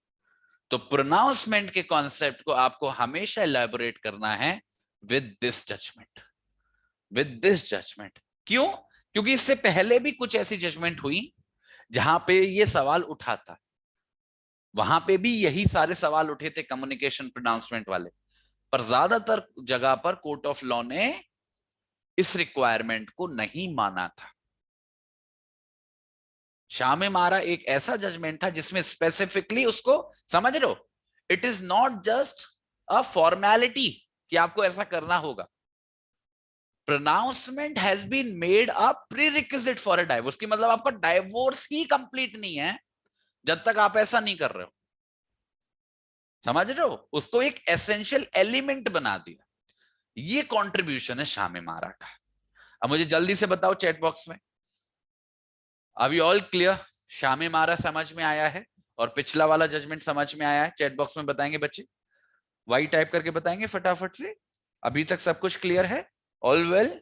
तो प्रोनाउंसमेंट के कॉन्सेप्ट को आपको हमेशा एलैबोरेट करना है with this judgement, with this judgement. क्यों? क्योंकि इससे पहले भी कुछ ऐसी जजमेंट हुई जहां पे ये सवाल उठा था, वहां पे भी यही सारे सवाल उठे थे कम्युनिकेशन प्रोनाउंसमेंट वाले, पर ज्यादातर जगह पर कोर्ट ऑफ लॉ ने इस रिक्वायरमेंट को नहीं माना था। शामिम आरा एक ऐसा जजमेंट था जिसमें स्पेसिफिकली उसको, समझ रहे हो, it is not just a formality कि आपको ऐसा करना होगा। Pronouncement has been made a prerequisite for a divorce, की मतलब आपका डाइवोर्स ही कंप्लीट नहीं है जब तक आप ऐसा नहीं कर रहे हो। समझ रहे हो? उसको एक एसेंशियल एलिमेंट बना दिया। ये कंट्रीब्यूशन है शामिम आरा का। अब मुझे जल्दी से बताओ चैट बॉक्स में, अभी ऑल क्लियर? शामिम आरा समझ में आया है और पिछला वाला जजमेंट समझ में आया है? चैट बॉक्स में बताएंगे बच्चे, वाई टाइप करके बताएंगे फटाफट से। अभी तक सब कुछ क्लियर है? All well?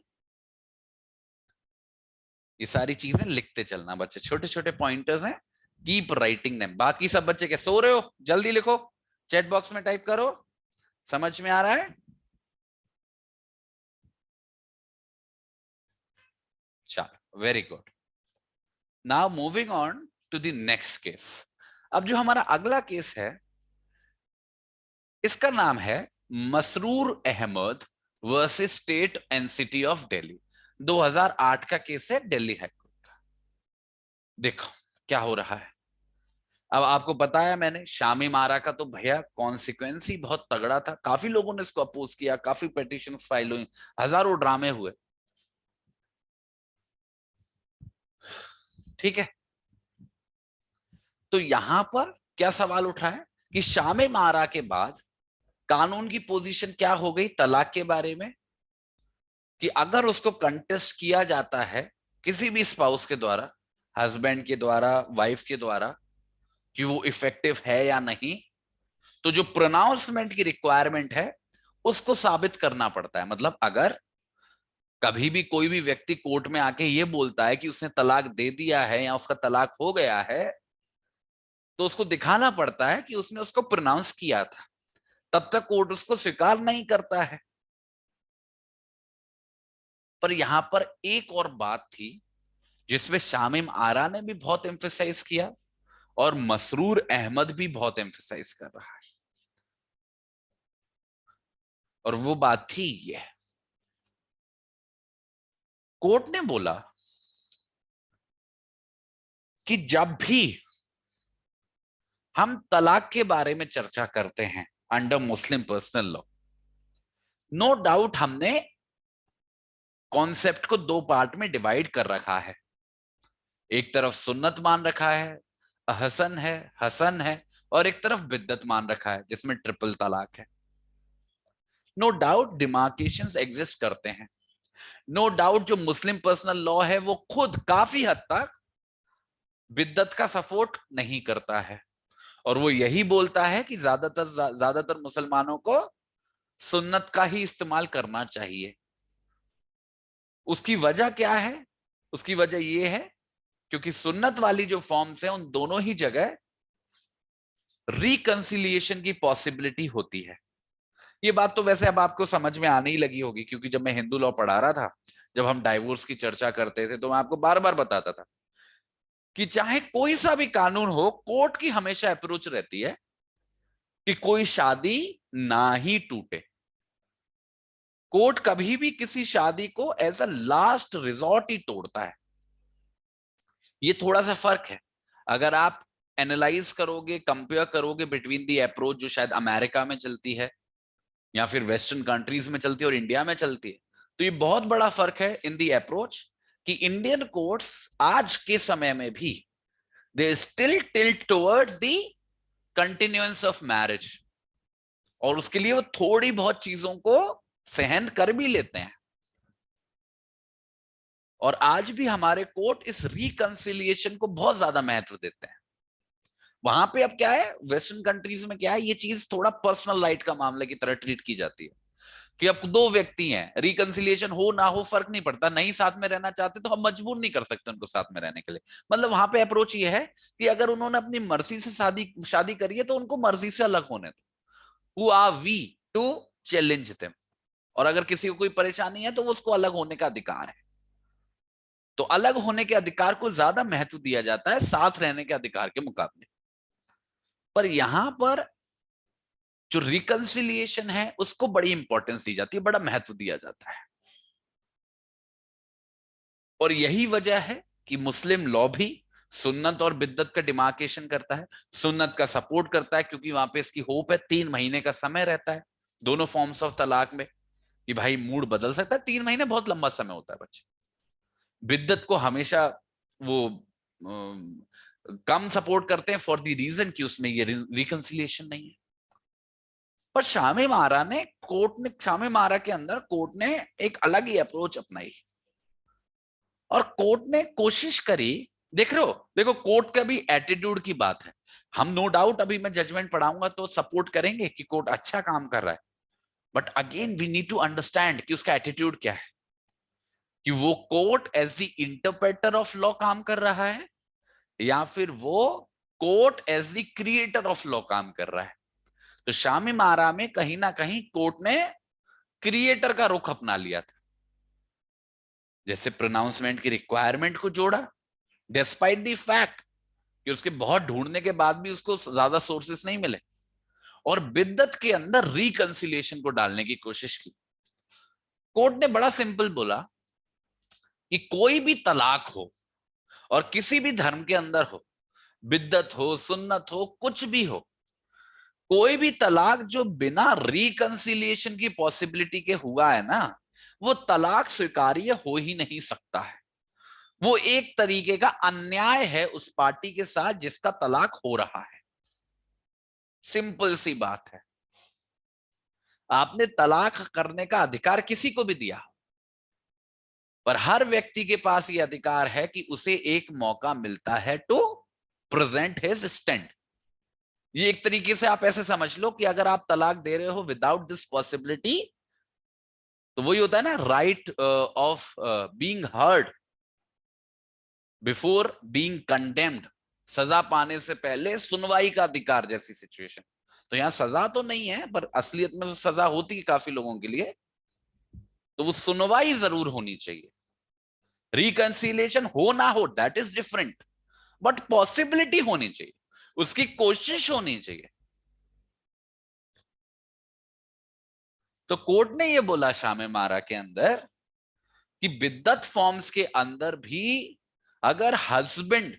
ये सारी चीजें लिखते चलना बच्चे, छोटे छोटे पॉइंटर्स हैं, कीप राइटिंग देम। बाकी सब बच्चे क्या सो रहे हो? जल्दी लिखो, चैट बॉक्स में टाइप करो। समझ में आ रहा है? चलो, very good. Now moving on to the next case. अब जो हमारा अगला केस है, इसका नाम है Masroor Ahmed versus state and city of Delhi. 2008 का केस है दिल्ली हाईकोर्ट का। देखो क्या हो रहा है। अब आपको बताया मैंने, शामी मारा का तो भैया कॉन्सिक्वेंस ही बहुत तगड़ा था। काफी लोगों ने इसको अपोज किया, काफी पिटीशंस फाइल हुई, हजारों ड्रामे हुए। ठीक है, तो यहां पर क्या सवाल उठा है कि शामी मारा के बाद कानून की पोजीशन क्या हो गई तलाक के बारे में, कि अगर उसको कंटेस्ट किया जाता है किसी भी स्पाउस के द्वारा, हस्बैंड के द्वारा, वाइफ के द्वारा, कि वो इफेक्टिव है या नहीं, तो जो प्रोनाउंसमेंट की रिक्वायरमेंट है उसको साबित करना पड़ता है। मतलब अगर कभी भी कोई भी व्यक्ति कोर्ट में आके ये बोलता है कि उसने तलाक दे दिया है या उसका तलाक हो गया है, तो उसको दिखाना पड़ता है कि उसने उसको प्रोनाउंस किया था, तब तक कोर्ट उसको स्वीकार नहीं करता है। पर यहां पर एक और बात थी जिसमें शामीम आरा ने भी बहुत एम्फेसाइज किया और मसरूर अहमद भी बहुत एम्फेसाइज कर रहा है, और वो बात थी ये। कोर्ट ने बोला कि जब भी हम तलाक के बारे में चर्चा करते हैं under Muslim personal law, no doubt हमने कॉन्सेप्ट को दो पार्ट में डिवाइड कर रखा है। एक तरफ सुन्नत मान रखा है, हसन है, और एक तरफ बिद्दत मान रखा है जिसमें ट्रिपल तलाक है। नो डाउट डिमार्केशंस एग्जिस्ट करते हैं। नो डाउट जो मुस्लिम पर्सनल लॉ है वो खुद काफी हद तक बिद्दत का सपोर्ट नहीं करता है, और वो यही बोलता है कि ज्यादातर मुसलमानों को सुन्नत का ही इस्तेमाल करना चाहिए। उसकी वजह क्या है? उसकी वजह यह है क्योंकि सुन्नत वाली जो फॉर्म्स हैं उन दोनों ही जगह रिकंसिलिएशन की पॉसिबिलिटी होती है। ये बात तो वैसे अब आपको समझ में आने ही लगी होगी, क्योंकि जब मैं हिंदू लॉ पढ़ा रहा था, जब हम डाइवोर्स की चर्चा करते थे, तो मैं आपको बार बार बताता था कि चाहे कोई सा भी कानून हो, कोर्ट की हमेशा अप्रोच रहती है कि कोई शादी ना ही टूटे। कोर्ट कभी भी किसी शादी को एज अ लास्ट रिजॉर्ट ही तोड़ता है। ये थोड़ा सा फर्क है। अगर आप एनालाइज करोगे, कंपेयर करोगे बिटवीन दी अप्रोच जो शायद अमेरिका में चलती है या फिर वेस्टर्न कंट्रीज में चलती है और इंडिया में चलती है, तो ये बहुत बड़ा फर्क है इन दी अप्रोच कि इंडियन कोर्ट्स आज के समय में भी they still tilt towards the continuance of marriage, और उसके लिए वो थोड़ी बहुत चीजों को सहन कर भी लेते हैं। और आज भी हमारे कोर्ट इस रिकंसिलिएशन को बहुत ज्यादा महत्व देते हैं। वहां पे अब क्या है, वेस्टर्न कंट्रीज में क्या है, ये चीज थोड़ा पर्सनल राइट का मामले की तरह ट्रीट की जाती है कि अब दो व्यक्ति हैं, रिकंसिलिएशन हो ना हो फर्क नहीं पड़ता, नहीं साथ में रहना चाहते तो हम मजबूर नहीं कर सकते उनको साथ में रहने के लिए। मतलब वहां पे अप्रोच ये है कि अगर उन्होंने अपनी मर्जी से शादी करी है तो उनको मर्जी से अलग होने दो। Who are we to challenge them? और अगर किसी को कोई परेशानी है तो वो उसको अलग होने का अधिकार है। तो अलग होने के अधिकार को ज्यादा महत्व दिया जाता है साथ रहने के अधिकार के मुकाबले। पर यहां पर जो रिकंसिलिएशन है उसको बड़ी इंपॉर्टेंस दी जाती है, बड़ा महत्व दिया जाता है। और यही वजह है कि मुस्लिम लॉ भी सुन्नत और बिद्दत का डिमार्केशन करता है। सुन्नत का सपोर्ट करता है क्योंकि वहां पे इसकी होप है, 3 महीने का समय रहता है दोनों फॉर्म्स ऑफ तलाक में, कि भाई मूड बदल सकता है। 3 महीने बहुत लंबा समय होता है बच्चे। बिद्दत को हमेशा वो कम सपोर्ट करते हैं फॉर द रीजन कि उसमें ये रिकंसिलिएशन नहीं है। पर शामी मारा के अंदर कोर्ट ने एक अलग ही अप्रोच अपनाई, और कोर्ट ने कोशिश करी। देख रहे हो, देखो कोर्ट का भी एटीट्यूड की बात है। हम नो डाउट अभी मैं जजमेंट पढ़ाऊंगा तो सपोर्ट करेंगे कि कोर्ट अच्छा काम कर रहा है, but again we need to understand कि उसका एटीट्यूड क्या है, कि वो court as the interpreter of law काम कर रहा है या फिर वो court as the creator of law काम कर रहा है। तो शामीम आरा में कहीं ना कहीं कोर्ट ने क्रिएटर का रुख अपना लिया था, जैसे प्रोनाउंसमेंट की रिक्वायरमेंट को जोड़ा, डिस्पाइट द फैक्ट कि उसके बहुत ढूंढने के बाद भी उसको ज्यादा सोर्सेस नहीं मिले, और बिद्दत के अंदर रिकंसिलिएशन को डालने की कोशिश की। कोर्ट ने बड़ा सिंपल बोला कि कोई भी तलाक हो और किसी भी धर्म के अंदर हो, बिद्दत हो, सुन्नत हो, कुछ भी हो, कोई भी तलाक जो बिना रिकंसिलिएशन की पॉसिबिलिटी के हुआ है ना, वो तलाक स्वीकार्य हो ही नहीं सकता है। वो एक तरीके का अन्याय है उस पार्टी के साथ जिसका तलाक हो रहा है। सिंपल सी बात है। आपने तलाक करने का अधिकार किसी को भी दिया, पर हर व्यक्ति के पास यह अधिकार है कि उसे एक मौका मिलता है टू प्रेजेंट हिज स्टैंड। ये एक तरीके से आप ऐसे समझ लो कि अगर आप तलाक दे रहे हो विदाउट दिस पॉसिबिलिटी, तो वही होता है ना, right of being heard before being condemned, सजा पाने से पहले सुनवाई का अधिकार जैसी सिचुएशन। तो यहां सजा तो नहीं है, पर असलियत में तो सजा होती है काफी लोगों के लिए, तो वो सुनवाई जरूर होनी चाहिए। रिकंसिलिएशन हो ना हो that is different, but possibility होनी चाहिए, उसकी कोशिश होनी चाहिए। तो कोर्ट ने ये बोला शामीम आरा के अंदर कि बिद्दत फॉर्म्स के अंदर भी अगर हस्बैंड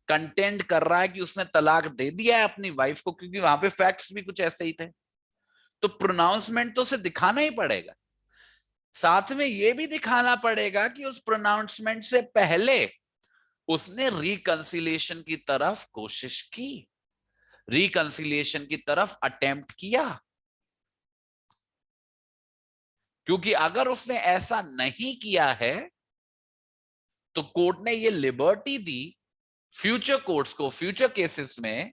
कंटेंट कर रहा है कि उसने तलाक दे दिया है अपनी वाइफ को, क्योंकि वहां पे फैक्ट्स भी कुछ ऐसे ही थे, तो प्रोनाउंसमेंट तो उसे दिखाना ही पड़ेगा। साथ में यह भी दिखाना पड़ेगा कि उस प्रोनाउंसमेंट से पहले उसने रिकंसिलिएशन की तरफ कोशिश की, रिकंसिलिएशन की तरफ अटेम्प्ट किया। क्योंकि अगर उसने ऐसा नहीं किया है तो कोर्ट ने ये लिबर्टी दी फ्यूचर कोर्ट्स को, फ्यूचर केसेस में,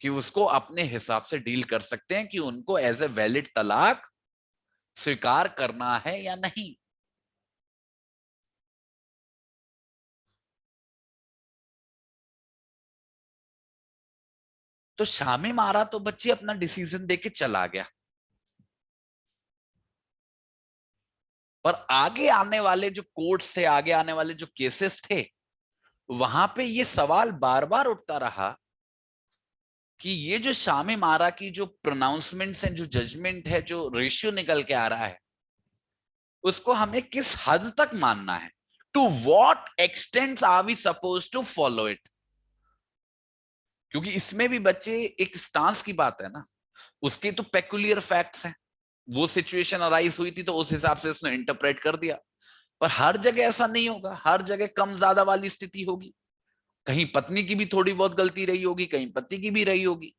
कि उसको अपने हिसाब से डील कर सकते हैं कि उनको एज ए वैलिड तलाक स्वीकार करना है या नहीं। तो शामीम आरा तो बच्चे अपना डिसीजन देके चला गया, पर आगे आने वाले जो कोर्ट्स थे, आगे आने वाले जो केसेस थे, वहां पे ये सवाल बार बार उठता रहा कि ये जो शामीम आरा की जो प्रोनाउंसमेंट्स हैं, जो जजमेंट है, जो रेशियो निकल के आ रहा है, उसको हमें किस हद तक मानना है, to what extent are we suppose to follow it. क्योंकि इसमें भी बच्चे एक स्टांस की बात है ना, उसके तो पेकुलियर फैक्ट्स हैं, वो सिचुएशन अराइज हुई थी तो उस हिसाब से उसने इंटरप्रेट कर दिया, पर हर जगह ऐसा नहीं होगा, हर जगह कम ज्यादा वाली स्थिति होगी, कहीं पत्नी की भी थोड़ी बहुत गलती रही होगी, कहीं पति की भी रही होगी।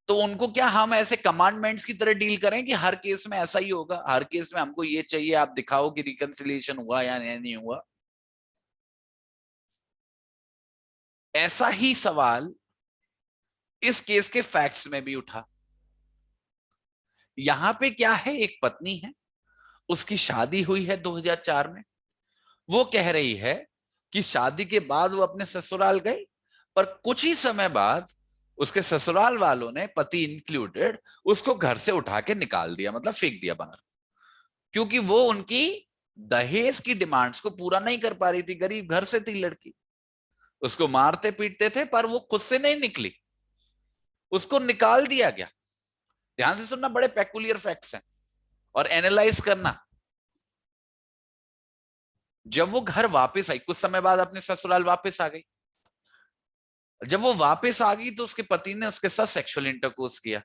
तो उनको क्या हम ऐसे कमांडमेंट्स की तरह डील करें कि हर केस में ऐसा ही होगा, हर केस में हमको ये चाहिए, आप दिखाओ कि रिकंसिलिएशन हुआ या नहीं हुआ। ऐसा ही सवाल इस केस के फैक्ट्स में भी उठा। यहां पे क्या है, एक पत्नी है, उसकी शादी हुई है 2004 में, वो कह रही है कि शादी के बाद वो अपने ससुराल गई, पर कुछ ही समय बाद उसके ससुराल वालों ने, पति इंक्लूडेड, उसको घर से उठा के निकाल दिया, मतलब फेंक दिया बाहर, क्योंकि वो उनकी दहेज की डिमांड्स को पूरा नहीं कर पा रही थी। गरीब घर से थी लड़की, उसको मारते पीटते थे, पर वो खुद से नहीं निकली, उसको निकाल दिया गया। ध्यान से सुनना, बड़े पेकुलियर फैक्ट्स हैं और एनालाइज करना। जब वो घर वापस आई, कुछ समय बाद अपने ससुराल वापस आ गई, जब वो वापस आ गई तो उसके पति ने उसके साथ सेक्सुअल इंटरकोर्स किया,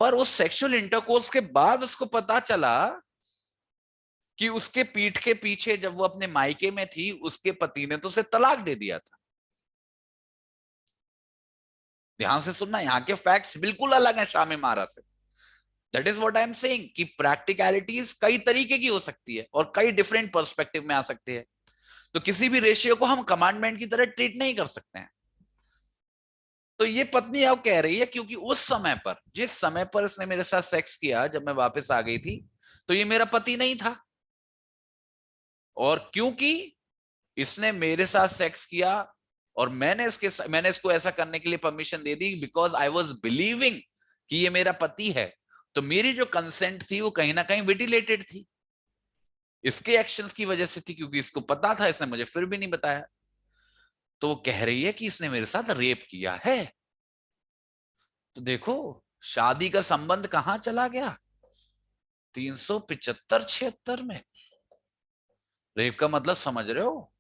पर उस सेक्सुअल इंटरकोर्स के बाद उसको पता चला कि उसके पीठ के पीछे जब वो अपने मायके में थी, उसके पति ने तो उसे तलाक दे दिया था। ध्यान से सुनना, यहाँ के फैक्ट्स बिल्कुल अलग हैं शामीम आरा से। That is what I am saying कि प्रैक्टिकलिटीज कई तरीके की हो सकती है और कई डिफरेंट पर्सपेक्टिव में आ सकती है। तो किसी भी रेशियो को हम कमांडमेंट की तरह ट्रीट नहीं कर सकते हैं। तो ये पत्नी अब कह रही है क्योंकि उस समय पर, जिस समय पर इसने मेरे साथ सेक्स किया, जब मैं वापस आ गई थी, तो ये मेरा पति नहीं था। और क्योंकि इसने मेरे साथ सेक्स किया और मैंने इसको ऐसा करने के लिए permission they the, because I was believing कि ये मेरा पति है, तो मेरी जो कंसेंट थी वो कहीं ना कहीं विटिलेटेड थी, इसके एक्शंस की वजह से थी, क्योंकि इसको पता था, इसने मुझे फिर भी नहीं बताया। तो वो कह रही है कि इसने मेरे साथ रेप किया है। तो देखो शादी का संबंध कहां चला गया, 375-76 में। रेप का मतलब समझ रहे हो।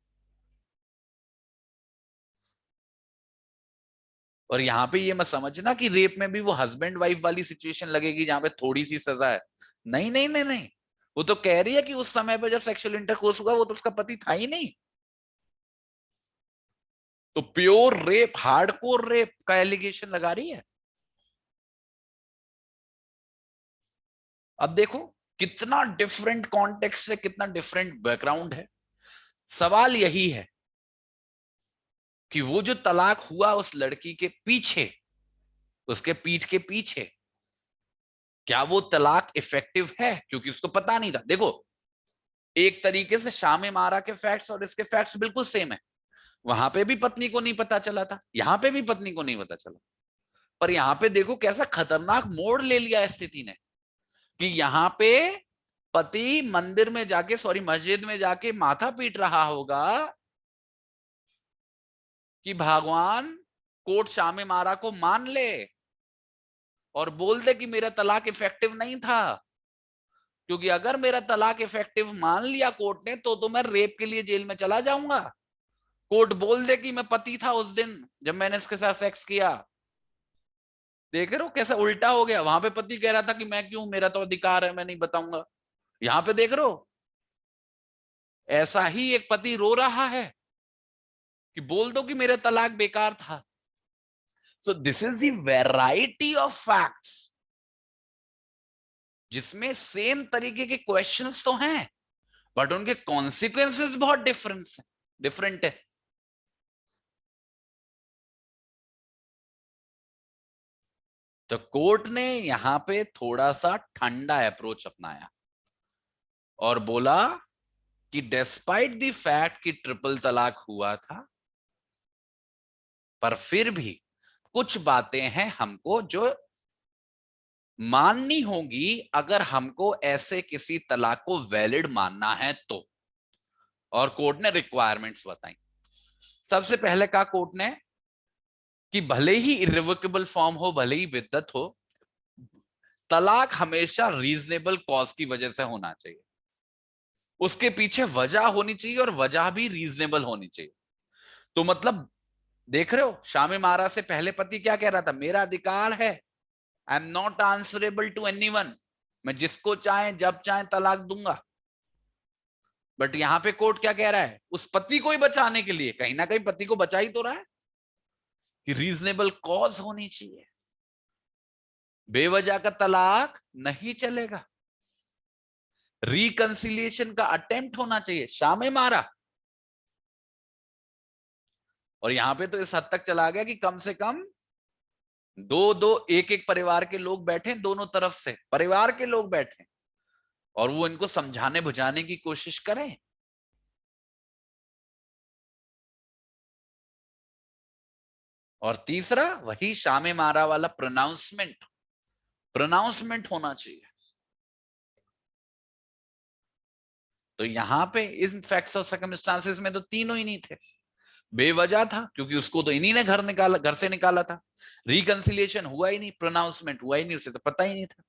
और यहां पे ये मत समझना कि रेप में भी वो हस्बैंड वाइफ वाली सिचुएशन लगेगी जहां पे थोड़ी सी सजा है। नहीं नहीं नहीं नहीं, वो तो कह रही है कि उस समय पे जब सेक्सुअल इंटरकोर्स हुआ वो तो उसका पति था ही नहीं। तो प्योर रेप, हार्डकोर रेप का एलिगेशन लगा रही है। अब देखो कितना डिफरेंट कॉन्टेक्स्ट है, कितना डिफरेंट बैकग्राउंड है। सवाल यही है कि वो जो तलाक हुआ उस लड़की के पीछे, उसके पीठ के पीछे, क्या वो तलाक इफेक्टिव है, क्योंकि उसको पता नहीं था। देखो एक तरीके से शामे मारा के फैक्ट्स और इसके फैक्ट्स बिल्कुल सेम है। वहां पे भी पत्नी को नहीं पता चला था, यहां पे भी पत्नी को नहीं पता चला। पर यहां पे देखो कैसा खतरनाक मोड़ ले लिया स्थिति ने, कि यहां पे पति मंदिर में जाके, सॉरी मस्जिद में जाके माथा पीट रहा होगा कि भगवान कोर्ट शामे मारा को मान ले और बोल दे कि मेरा तलाक इफेक्टिव नहीं था, क्योंकि अगर मेरा तलाक इफेक्टिव मान लिया कोर्ट ने तो मैं रेप के लिए जेल में चला जाऊंगा। कोर्ट बोल दे कि मैं पति था उस दिन जब मैंने इसके साथ सेक्स किया। देख रहे हो कैसा उल्टा हो गया। वहां पे पति कह रहा था कि मैं क्यों, मेरा तो अधिकार है, मैं नहीं बताऊंगा। यहां पे देख रहे हो ऐसा ही एक पति रो रहा है कि बोल दो कि मेरा तलाक बेकार था। सो this is the variety of facts जिसमें सेम तरीके के क्वेश्चंस तो हैं, बट उनके कॉन्सिक्वेंसेस बहुत डिफरेंट है। तो कोर्ट ने यहां पे थोड़ा सा ठंडा अप्रोच अपनाया और बोला कि डिस्पाइट द फैक्ट कि ट्रिपल तलाक हुआ था, पर फिर भी कुछ बातें हैं हमको जो माननी होगी अगर हमको ऐसे किसी तलाक को वैलिड मानना है तो। और कोर्ट ने रिक्वायरमेंट्स बताई। सबसे पहले कहा कोर्ट ने कि भले ही इरिवोकेबल फॉर्म हो, भले ही विद्वत हो, तलाक हमेशा रीजनेबल कॉज की वजह से होना चाहिए। उसके पीछे वजह होनी चाहिए और वजह भी रीजनेबल होनी चाहिए। तो मतलब देख रहे हो शामी मारा से पहले पति क्या कह रहा था, मेरा अधिकार है, I am not answerable to anyone, मैं जिसको चाहे जब चाहे तलाक दूंगा। बट यहां पे कोर्ट क्या कह रहा है, उस पति को ही बचाने के लिए, कहीं ना कहीं पति को बचा ही तो रहा है, कि रीजनेबल कॉज होनी चाहिए, बेवजह का तलाक नहीं चलेगा, रिकंसिलिएशन का अटेम्प्ट होना चाहिए। शामे मारा, और यहां पे तो इस हद तक चला गया कि कम से कम दो दो एक एक परिवार के लोग बैठे, दोनों तरफ से परिवार के लोग बैठे और वो इनको समझाने बुझाने की कोशिश करें। और तीसरा वही शामे मारा वाला प्रोनाउंसमेंट होना चाहिए। तो यहां पे इस फैक्ट्स और सर्कमस्टांसेस में तो तीनों ही नहीं थे। बेवजह था क्योंकि उसको तो इन्हीं ने घर से निकाला था, रिकंसिलिएशन हुआ ही नहीं, प्रोनाउंसमेंट हुआ ही नहीं, उसे तो पता ही नहीं था।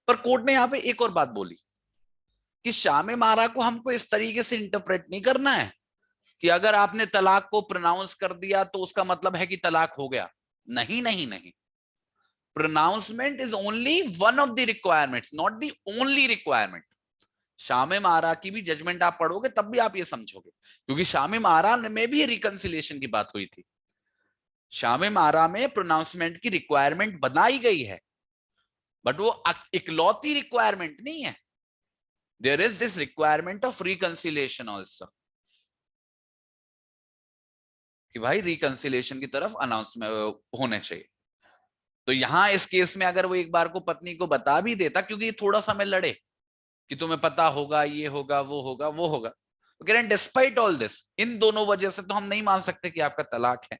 पर कोर्ट ने यहां पे एक और बात बोली कि शामे मारा को हमको इस तरीके से इंटरप्रेट नहीं करना है कि अगर आपने तलाक को प्रोनाउंस कर दिया तो उसका मतलब है कि तलाक हो गया। नहीं नहीं नहीं, pronouncement is only one of the requirements, not the only requirement. शामे मारा की भी जजमेंट आप पढ़ोगे तब भी आप ये समझोगे, क्योंकि शामे मारा में भी रिकंसिलिएशन की बात हुई थी। शामे मारा में प्रोनाउंसमेंट की रिक्वायरमेंट बनाई गई है, बट वो इकलौती रिक्वायरमेंट नहीं है। There is this requirement of reconciliation also. कि भाई रिकंसिलिएशन की तरफ अनाउंसमेंट होने चाहिए। तो यहां इस केस में अगर वो एक बार को पत्नी को बता भी देता, क्योंकि थोड़ा समय लड़े कि तुम्हें पता होगा, ये होगा, वो होगा, वो होगा, तो कह रहे हैं डिस्पाइट ऑल दिस, इन दोनों वजह से तो हम नहीं मान सकते कि आपका तलाक है।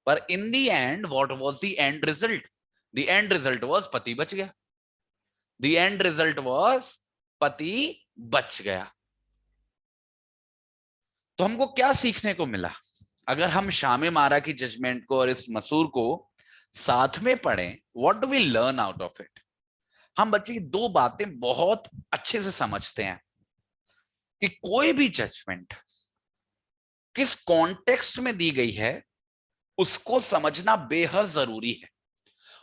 पर in the end what was the end result? The end result was पति बच गया। द एंड रिजल्ट वाज पति बच गया। तो हमको क्या सीखने को मिला? अगर हम शामे मारा की जजमेंट को और इस मसूर को साथ में पढ़ें, what do we learn out of it? हम बच्चे दो बातें बहुत अच्छे से समझते हैं कि कोई भी जजमेंट किस कॉन्टेक्स्ट में दी गई है उसको समझना बेहद जरूरी है।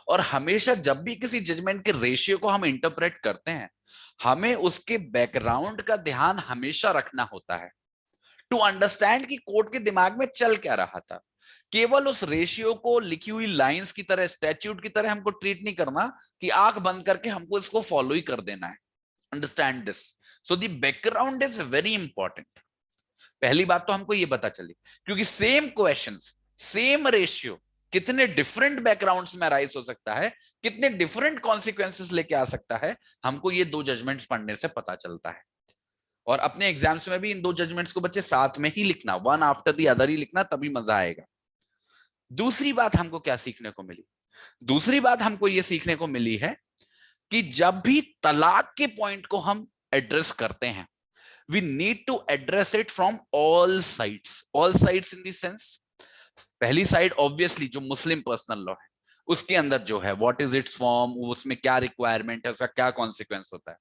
और हमेशा जब भी किसी जजमेंट के रेशियो को हम इंटरप्रेट करते हैं, हमें उसके बैकग्राउंड का ध्यान हमेशा रखना होता है, टू अंडरस्टैंड कि कोर्ट के दिमाग में चल क्या रहा था। केवल उस रेशियो को लिखी हुई लाइंस की तरह, स्टैट्यूट की तरह हमको ट्रीट नहीं करना कि आंख बंद करके हमको इसको फॉलो ही कर देना है। Understand this. So the background is very important. पहली बात तो हमको ये पता चली, क्योंकि सेम क्वेश्चंस, सेम रेशियो कितने डिफरेंट बैकग्राउंड्स में राइज हो सकता है, कितने डिफरेंट कॉन्सिक्वेंसेस लेके आ सकता है, हमको ये दो जजमेंट्स पढ़ने से पता चलता है। और अपने एग्जाम्स में भी इन दो जजमेंट्स को बच्चे साथ में ही लिखना, वन आफ्टर द अदर ही लिखना, तभी मजा आएगा। दूसरी बात हमको क्या सीखने को मिली? दूसरी बात हमको ये सीखने को मिली है कि जब भी तलाक के पॉइंट को हम एड्रेस करते हैं, we need to address it from all sides in the sense, पहली साइड ऑब्वियसली जो मुस्लिम पर्सनल लॉ है उसके अंदर जो है व्हाट इज इट्स फॉर्म, उसमें क्या रिक्वायरमेंट है, उसका क्या कॉन्सिक्वेंस होता है।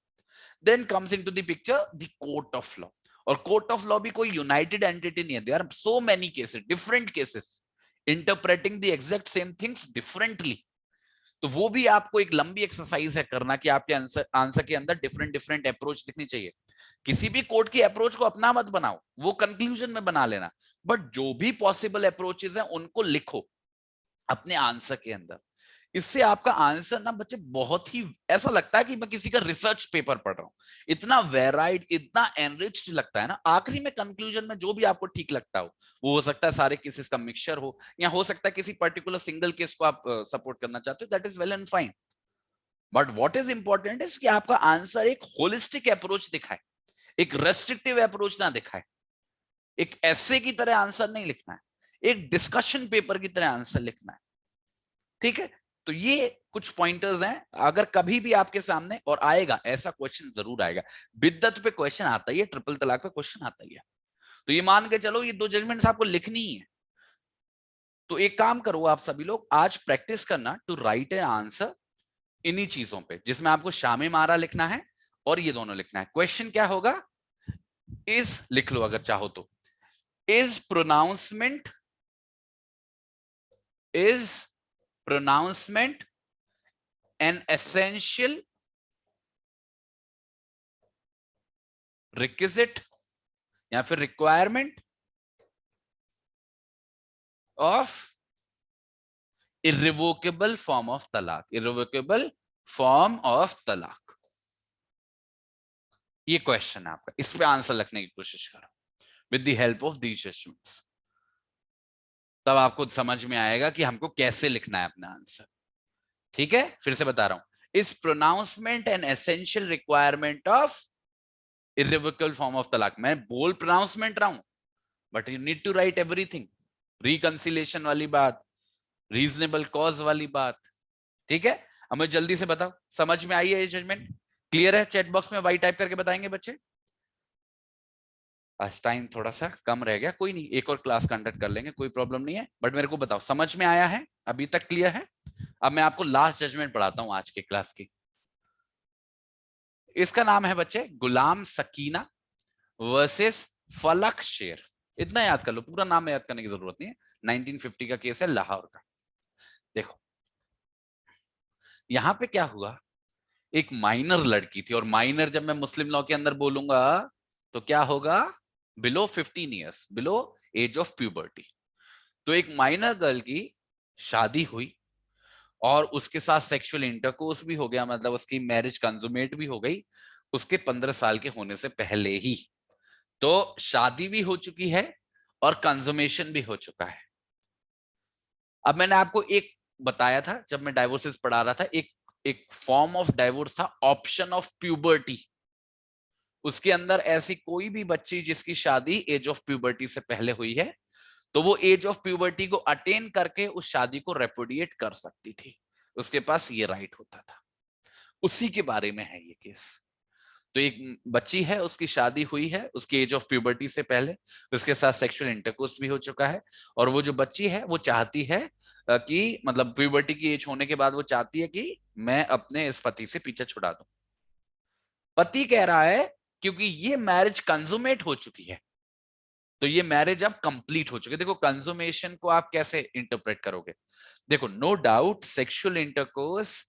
Then comes into the picture the court of law. और कोर्ट ऑफ लॉ भी कोई यूनाइटेड एंटिटी नहीं है, there are so many cases, different cases, interpreting the exact same things differently. तो वो भी आपको एक लंबी एक्सरसाइज है करना कि आपके आंसर के अंदर डिफरेंट डिफरेंट अप्रोच दिखनी चाहिए। किसी भी कोर्ट की अप्रोच को अपना मत बनाओ, वो कंक्लूजन में बना लेना, बट जो भी पॉसिबल अप्रोचेस हैं उनको लिखो अपने आंसर के अंदर। इससे आपका आंसर ना बच्चे बहुत ही ऐसा लगता है कि मैं किसी का रिसर्च पेपर पढ़ रहा हूं। इतना वेराइड, इतना एनरिच्ड लगता है ना। आखिरी में कंक्लूजन में जो भी आपको ठीक लगता हो, वो हो सकता है सारे केसेस का मिक्सचर हो, या हो सकता है किसी पर्टिकुलर सिंगल केस को आप सपोर्ट करना चाहते हो, that is well and fine. But what is important is कि आपका आंसर एक होलिस्टिक अप्रोच दिखाए, एक रेस्ट्रिक्टिव अप्रोच ना दिखाए। एक ऐसे की तरह आंसर नहीं लिखना है, एक डिस्कशन पेपर की तरह आंसर लिखना है। ठीक है, तो ये कुछ पॉइंटर्स हैं। अगर कभी भी आपके सामने, और आएगा ऐसा क्वेश्चन जरूर आएगा, बिद्दत पे क्वेश्चन आता ही है, ट्रिपल तलाक पे क्वेश्चन आता ही है, तो ये मान के चलो ये दो जजमेंट्स आपको लिखनी ही है। तो एक काम करो आप सभी लोग, आज प्रैक्टिस करना टू राइट एन आंसर इन्हीं चीजों पे, जिसमें आपको शामे मारा लिखना है और ये दोनों लिखना है। क्वेश्चन क्या होगा? इज लिख लो अगर चाहो तो, is pronouncement an essential requisite या फिर requirement of irrevocable form of तलाक, इर्रिवोकेबल फॉर्म ऑफ तलाक। ये क्वेश्चन है आपका, इस पे आंसर लिखने की कोशिश करो with the help of these judgments. तब आपको समझ में आएगा कि हमको कैसे लिखना है अपना आंसर। ठीक है, फिर से बता रहा हूं, is pronouncement an essential requirement of irrevocable form of तलाक। मैं बोल प्रोनाउंसमेंट रहा हूं, but you need to write everything, reconciliation वाली बात, रीजनेबल कॉज वाली बात। ठीक है, अब मुझे जल्दी से बताओ, समझ में आई है ये जजमेंट? क्लियर है? चैट बॉक्स में वाई टाइप करके बताएंगे बच्चे। आज टाइम थोड़ा सा कम रह गया, कोई नहीं, एक और क्लास कंडक्ट कर लेंगे, कोई प्रॉब्लम नहीं है। बट मेरे को बताओ समझ में आया है? अभी तक क्लियर है? अब मैं आपको लास्ट जजमेंट पढ़ाता हूं आज के क्लास की। इसका नाम है बच्चे गुलाम सकीना वर्सेस फलक शेर। इतना याद कर लो, पूरा नाम याद करने की जरूरत नहीं है। 1950 का केस है लाहौर का। देखो यहां पे क्या हुआ, एक माइनर लड़की थी, और माइनर जब मैं मुस्लिम लॉ के अंदर बोलूंगा तो क्या होगा? Below 15 years, below age of puberty. तो एक माइनर गर्ल की शादी हुई और उसके साथ सेक्सुअल इंटरकोर्स भी हो गया, मतलब उसकी मैरिज कंजुमेट भी हो गई उसके 15 साल के होने से पहले ही। तो शादी भी हो चुकी है और कंज्यूमेशन भी हो चुका है। अब मैंने आपको एक बताया था जब मैं डाइवोर्सेस पढ़ा रहा था, एक एक फॉर्म ऑफ डाइवोर्स था ऑप्शन ऑफ प्यूबर्टी। उसके अंदर ऐसी कोई भी बच्ची जिसकी शादी एज ऑफ प्यूबर्टी से पहले हुई है, तो वो एज ऑफ प्यूबर्टी को अटेन करके उस शादी को रेपुडिएट कर सकती थी, उसके पास ये राइट होता था। उसी के बारे में है ये केस। तो एक बच्ची है, उसकी शादी हुई है उसकी एज ऑफ प्यूबर्टी से पहले, उसके साथ सेक्सुअल इंटरकोर्स भी हो चुका है, और वो जो बच्ची है वो चाहती है कि मतलब प्यूबर्टी की एज होने के बाद वो चाहती है कि मैं अपने इस पति से पीछे छुड़ा दूं। पति कह रहा है क्योंकि ये मैरिज कंजुमेट हो चुकी है, तो ये मैरिज अब कंप्लीट हो चुकी है। देखो कंजुमेशन को आप कैसे इंटरप्रेट करोगे? देखो, no doubt sexual intercourse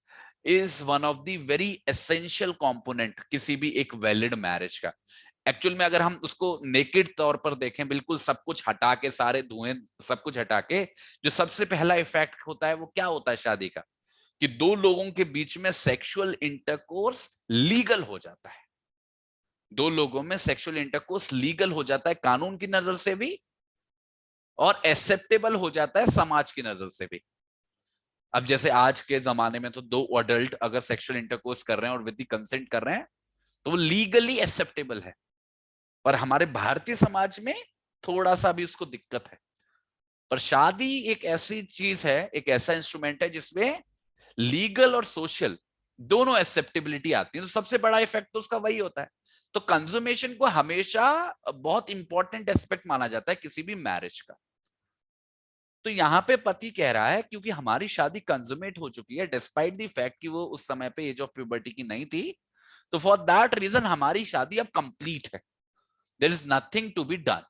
is one of the very essential component किसी भी एक वैलिड मैरिज का। एक्चुअल में अगर हम उसको नेकेड तौर पर देखें, बिल्कुल सब कुछ हटा के, सारे धुएं सब कुछ हटा के, जो सबसे पहला इफेक्ट होता है वो क्या होता है शादी का? कि दो लोगों के बीच में सेक्सुअल इंटरकोर्स लीगल हो जाता है। दो लोगों में सेक्सुअल इंटरकोर्स लीगल हो जाता है कानून की नजर से भी, और एक्सेप्टेबल हो जाता है समाज की नजर से भी। अब जैसे आज के जमाने में तो दो अडल्ट अगर सेक्सुअल इंटरकोर्स कर रहे हैं और विद द कंसेंट कर रहे हैं तो वो लीगली एक्सेप्टेबल है। पर हमारे भारतीय समाज में थोड़ा सा भी उसको दिक्कत है। पर शादी एक ऐसी चीज है, एक ऐसा इंस्ट्रूमेंट है जिसमें लीगल और सोशल दोनों एक्सेप्टेबिलिटी आती है। तो सबसे बड़ा इफेक्ट तो उसका वही होता है। तो कंज्यूमेशन को हमेशा बहुत इंपॉर्टेंट एस्पेक्ट माना जाता है किसी भी मैरिज का। तो यहाँ पे पति कह रहा है क्योंकि हमारी शादी कंज्यूमेट हो चुकी है, डिस्पाइट द फैक्ट कि वो उस समय पे एज ऑफ प्यूबर्टी की नहीं थी, तो फॉर दैट रीजन हमारी शादी अब कंप्लीट है, there is nothing to be done,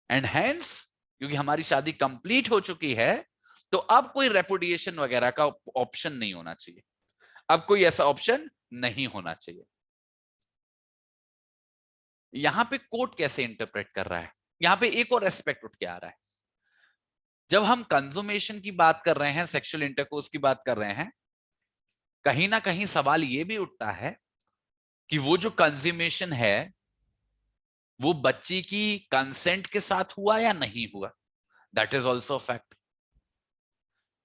and hence क्योंकि हमारी शादी कंप्लीट हो चुकी है तो अब कोई रेपुडिएशन वगैरह का ऑप्शन नहीं होना चाहिए। अब कोई ऐसा ऑप्शन नहीं होना चाहिए। यहां पे कोर्ट कैसे इंटरप्रेट कर रहा है? यहां पे एक और एस्पेक्ट उठ के आ रहा है। जब हम कंज्यूमेशन की बात कर रहे हैं, सेक्सुअल इंटरकोर्स की बात कर रहे हैं, कहीं ना कहीं सवाल यह भी उठता है कि वो जो कंज्यूमेशन है वो बच्ची की कंसेंट के साथ हुआ या नहीं हुआ। That is also fact.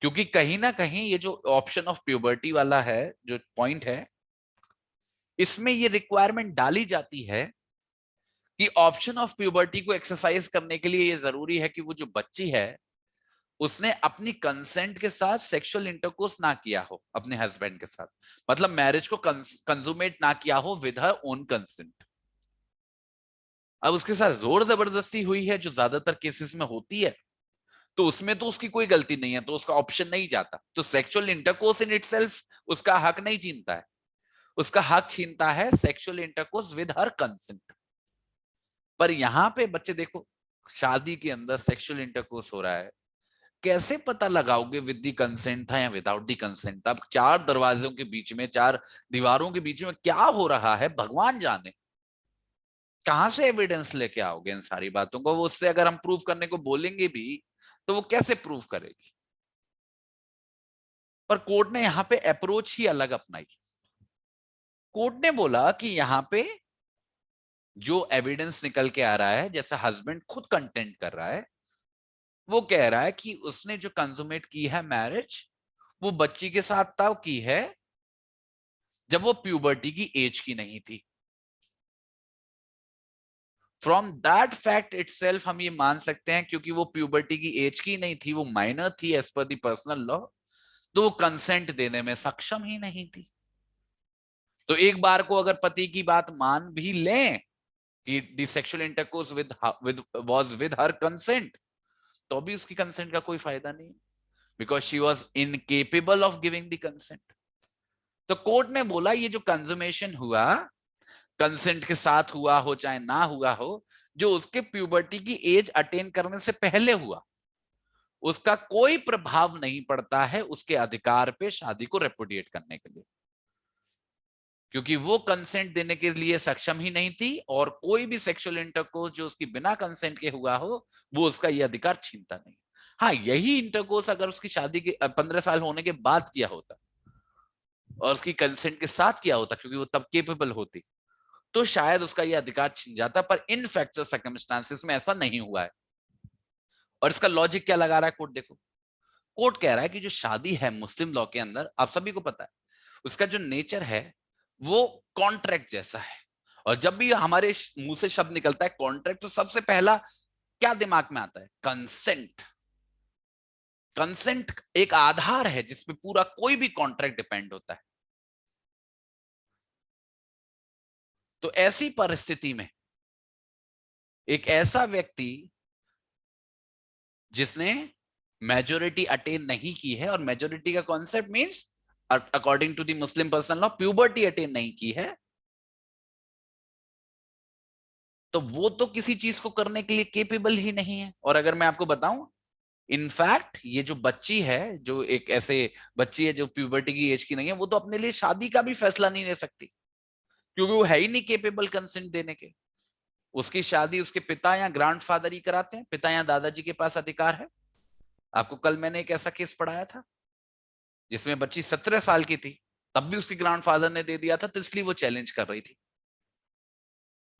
क्योंकि कहीं ना कहीं ये जो ऑप्शन ऑफ प्यूबर्टी वाला है जो पॉइंट है, इसमें ये रिक्वायरमेंट डाली जाती है कि ऑप्शन ऑफ प्यूबर्टी को एक्सरसाइज करने के लिए ये जरूरी है कि वो जो बच्ची है उसने अपनी कंसेंट के साथ सेक्सुअल इंटरकोर्स ना किया हो अपने हस्बैंड के साथ, मतलब मैरिज को कंज्यूमेट ना किया हो विद हर ओन कंसेंट। अब उसके साथ जोर जबरदस्ती हुई है जो ज्यादातर केसेस में होती है, तो उसमें तो उसकी कोई गलती नहीं है, तो उसका ऑप्शन नहीं जाता। तो सेक्सुअल इंटरकोर्स इन इटसेल्फ उसका हक नहीं छीनता है, उसका हक छीनता है sexual intercourse with her consent. पर यहां पे बच्चे देखो, शादी के अंदर सेक्सुअल इंटरकोर्स हो रहा है, कैसे पता लगाओगे विद दी कंसेंट था या विदाउट दी कंसेंट था? अब चार दरवाजों के बीच में, चार दीवारों के बीच में क्या हो रहा है भगवान जाने। कहां से एविडेंस लेके आओगे इन सारी बातों को? वो उससे अगर हम प्रूव करने को बोलेंगे भी तो वो कैसे प्रूव करेगी? पर कोर्ट ने यहां पे अप्रोच ही अलग अपनाई। कोर्ट ने बोला कि यहां पे जो एविडेंस निकल के आ रहा है, जैसा हस्बैंड खुद कंटेंट कर रहा है, वो कह रहा है कि उसने जो कंज्यूमेट की है मैरिज, वो बच्ची के साथ तब की है जब वो प्यूबर्टी की एज की नहीं थी। फ्रॉम दैट फैक्ट इटसेल्फ हम ये मान सकते हैं क्योंकि वो प्यूबर्टी की एज की नहीं थी, वो माइनर थी एज पर दी पर्सनल लॉ, तो वो कंसेंट देने में सक्षम ही नहीं थी। तो एक बार को अगर पति की बात मान भी लें कि the sexual intercourse with was with her consent, तो भी उसकी कंसेंट का कोई फायदा नहीं, because she was incapable of giving the consent. तो कोर्ट ने बोला ये जो कंज्यूमेशन हुआ, कंसेंट के साथ हुआ हो चाहे ना हुआ हो, जो उसके प्यूबर्टी की एज अटेन करने से पहले हुआ, उसका कोई प्रभाव नहीं पड़ता है उसके अधिकार पे शादी को रेपुडिएट करने के लिए, क्योंकि वो कंसेंट देने के लिए सक्षम ही नहीं थी, और कोई भी सेक्सुअल इंटरकोर्स जो उसकी बिना कंसेंट के हुआ हो वो उसका ये अधिकार छीनता नहीं। हाँ, यही इंटरकोर्स अगर उसकी शादी के 15 साल होने के बाद किया होता और उसकी कंसेंट के साथ किया होता, क्योंकि वो तब केपेबल होती, तो शायद उसका ये अधिकार छिन जाता, पर इन फैक्चर सर्कमस्टांसिस में ऐसा नहीं हुआ है। और इसका लॉजिक क्या लगा रहा है कोर्ट, देखो कोर्ट कह रहा है कि जो शादी है मुस्लिम लॉ के अंदर, आप सभी को पता है, उसका जो नेचर है वो कॉन्ट्रैक्ट जैसा है। और जब भी हमारे मुंह से शब्द निकलता है कॉन्ट्रैक्ट, तो सबसे पहला क्या दिमाग में आता है? कंसेंट। कंसेंट एक आधार है जिसपे पूरा कोई भी कॉन्ट्रैक्ट डिपेंड होता है। तो ऐसी परिस्थिति में एक ऐसा व्यक्ति जिसने मेजोरिटी अटेन नहीं की है, और मेजोरिटी का concept means according to the Muslim personal law puberty attain नहीं की है, तो वो तो किसी चीज को करने के लिए केपेबल ही नहीं है। और अगर मैं आपको बताऊं, इनफैक्ट ये जो बच्ची है, जो एक ऐसे बच्ची है जो प्यूबर्टी की एज की नहीं है, वो तो अपने लिए शादी का भी फैसला नहीं ले सकती, क्योंकि वो है ही नहीं केपेबल कंसेंट देने के। उसकी शादी उसके पिता या ग्रैंडफादर ही कराते हैं, पिता या दादाजी के पास अधिकार है। आपको कल मैंने एक ऐसा केस पढ़ाया था जिसमें बच्ची 17 साल की थी, तब भी उसके ग्रैंडफादर ने दे दिया था, तो इसलिए वो चैलेंज कर रही थी।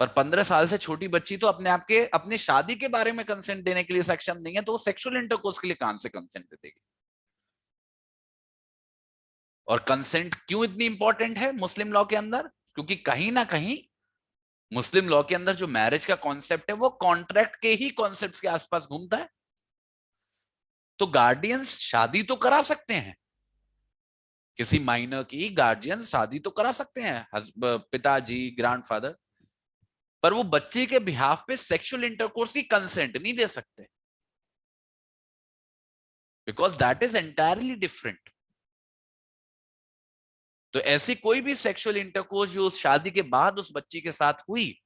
पर 15 साल से छोटी बच्ची तो अपने आप के अपनी शादी के बारे में कंसेंट देने के लिए सक्षम नहीं है, तो वो सेक्सुअल इंटरकोर्स के लिए कहां से कंसेंट दे देगी? और कंसेंट क्यों इतनी इंपॉर्टेंट है मुस्लिम लॉ के अंदर? क्योंकि कहीं ना कहीं मुस्लिम लॉ के अंदर जो मैरिज का कॉन्सेप्ट है वो कॉन्ट्रैक्ट के ही कॉन्सेप्ट के आसपास घूमता है। तो गार्डियंस शादी तो करा सकते हैं, किसी माइनर की गार्जियन शादी तो करा सकते हैं, पिताजी ग्रैंडफादर, पर वो बच्चे के बिहाफ पे सेक्सुअल इंटरकोर्स की कंसेंट नहीं दे सकते, because that is entirely different. तो ऐसी कोई भी सेक्सुअल इंटरकोर्स जो उस शादी के बाद उस बच्ची के साथ हुई,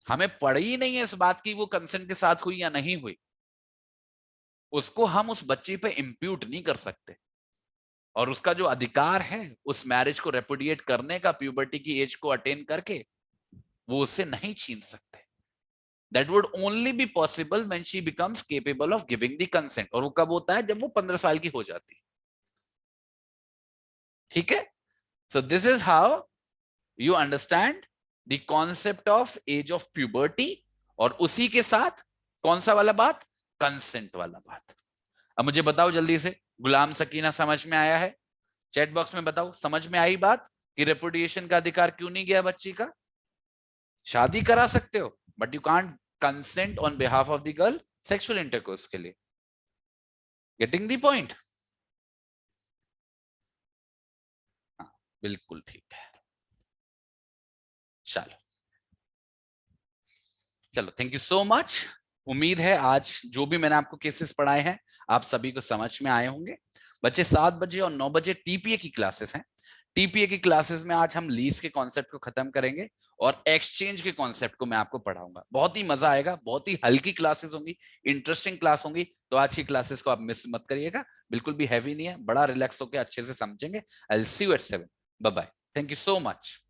हमें पड़ी ही नहीं है इस बात की वो कंसेंट के साथ हुई या नहीं हुई, उसको हम उस बच्ची पे इंप्यूट नहीं कर सकते। और उसका जो अधिकार है उस मैरिज को रेपुडिएट करने का, प्यूबर्टी की एज को अटेन करके, वो उससे नहीं छीन सकते। That would only be possible when she becomes capable of giving the consent. और वो कब होता है? जब वो 15 साल की हो जाती है। ठीक है? So this is how you understand the concept of age of puberty. और उसी के साथ कौन सा वाला बात? कंसेंट वाला बात। अब मुझे बताओ जल्दी से, गुलाम सकीना समझ में आया है? चैट बॉक्स में बताओ, समझ में आई बात कि रेपुडिएशन का अधिकार क्यों नहीं गया बच्ची का? शादी करा सकते हो but you can't consent on behalf of the girl sexual intercourse के लिए। Getting the point? हाँ, बिल्कुल ठीक है। चलो चलो, थैंक यू सो मच। उम्मीद है आज जो भी मैंने आपको केसेस पढ़ाए हैं आप सभी को समझ में आए होंगे। बच्चे 7 बजे और 9 बजे टीपीए की क्लासेस हैं। टीपीए की क्लासेस में आज हम लीज के कॉन्सेप्ट को खत्म करेंगे और एक्सचेंज के कॉन्सेप्ट को मैं आपको पढ़ाऊंगा। बहुत ही मजा आएगा, बहुत ही हल्की क्लासेस होंगी, इंटरेस्टिंग क्लास होंगी। तो आज की क्लासेस को आप मिस मत करिएगा, बिल्कुल भी हैवी नहीं है, बड़ा रिलैक्स होकर अच्छे से समझेंगे। I will see you at 7। Bye bye, thank you so much.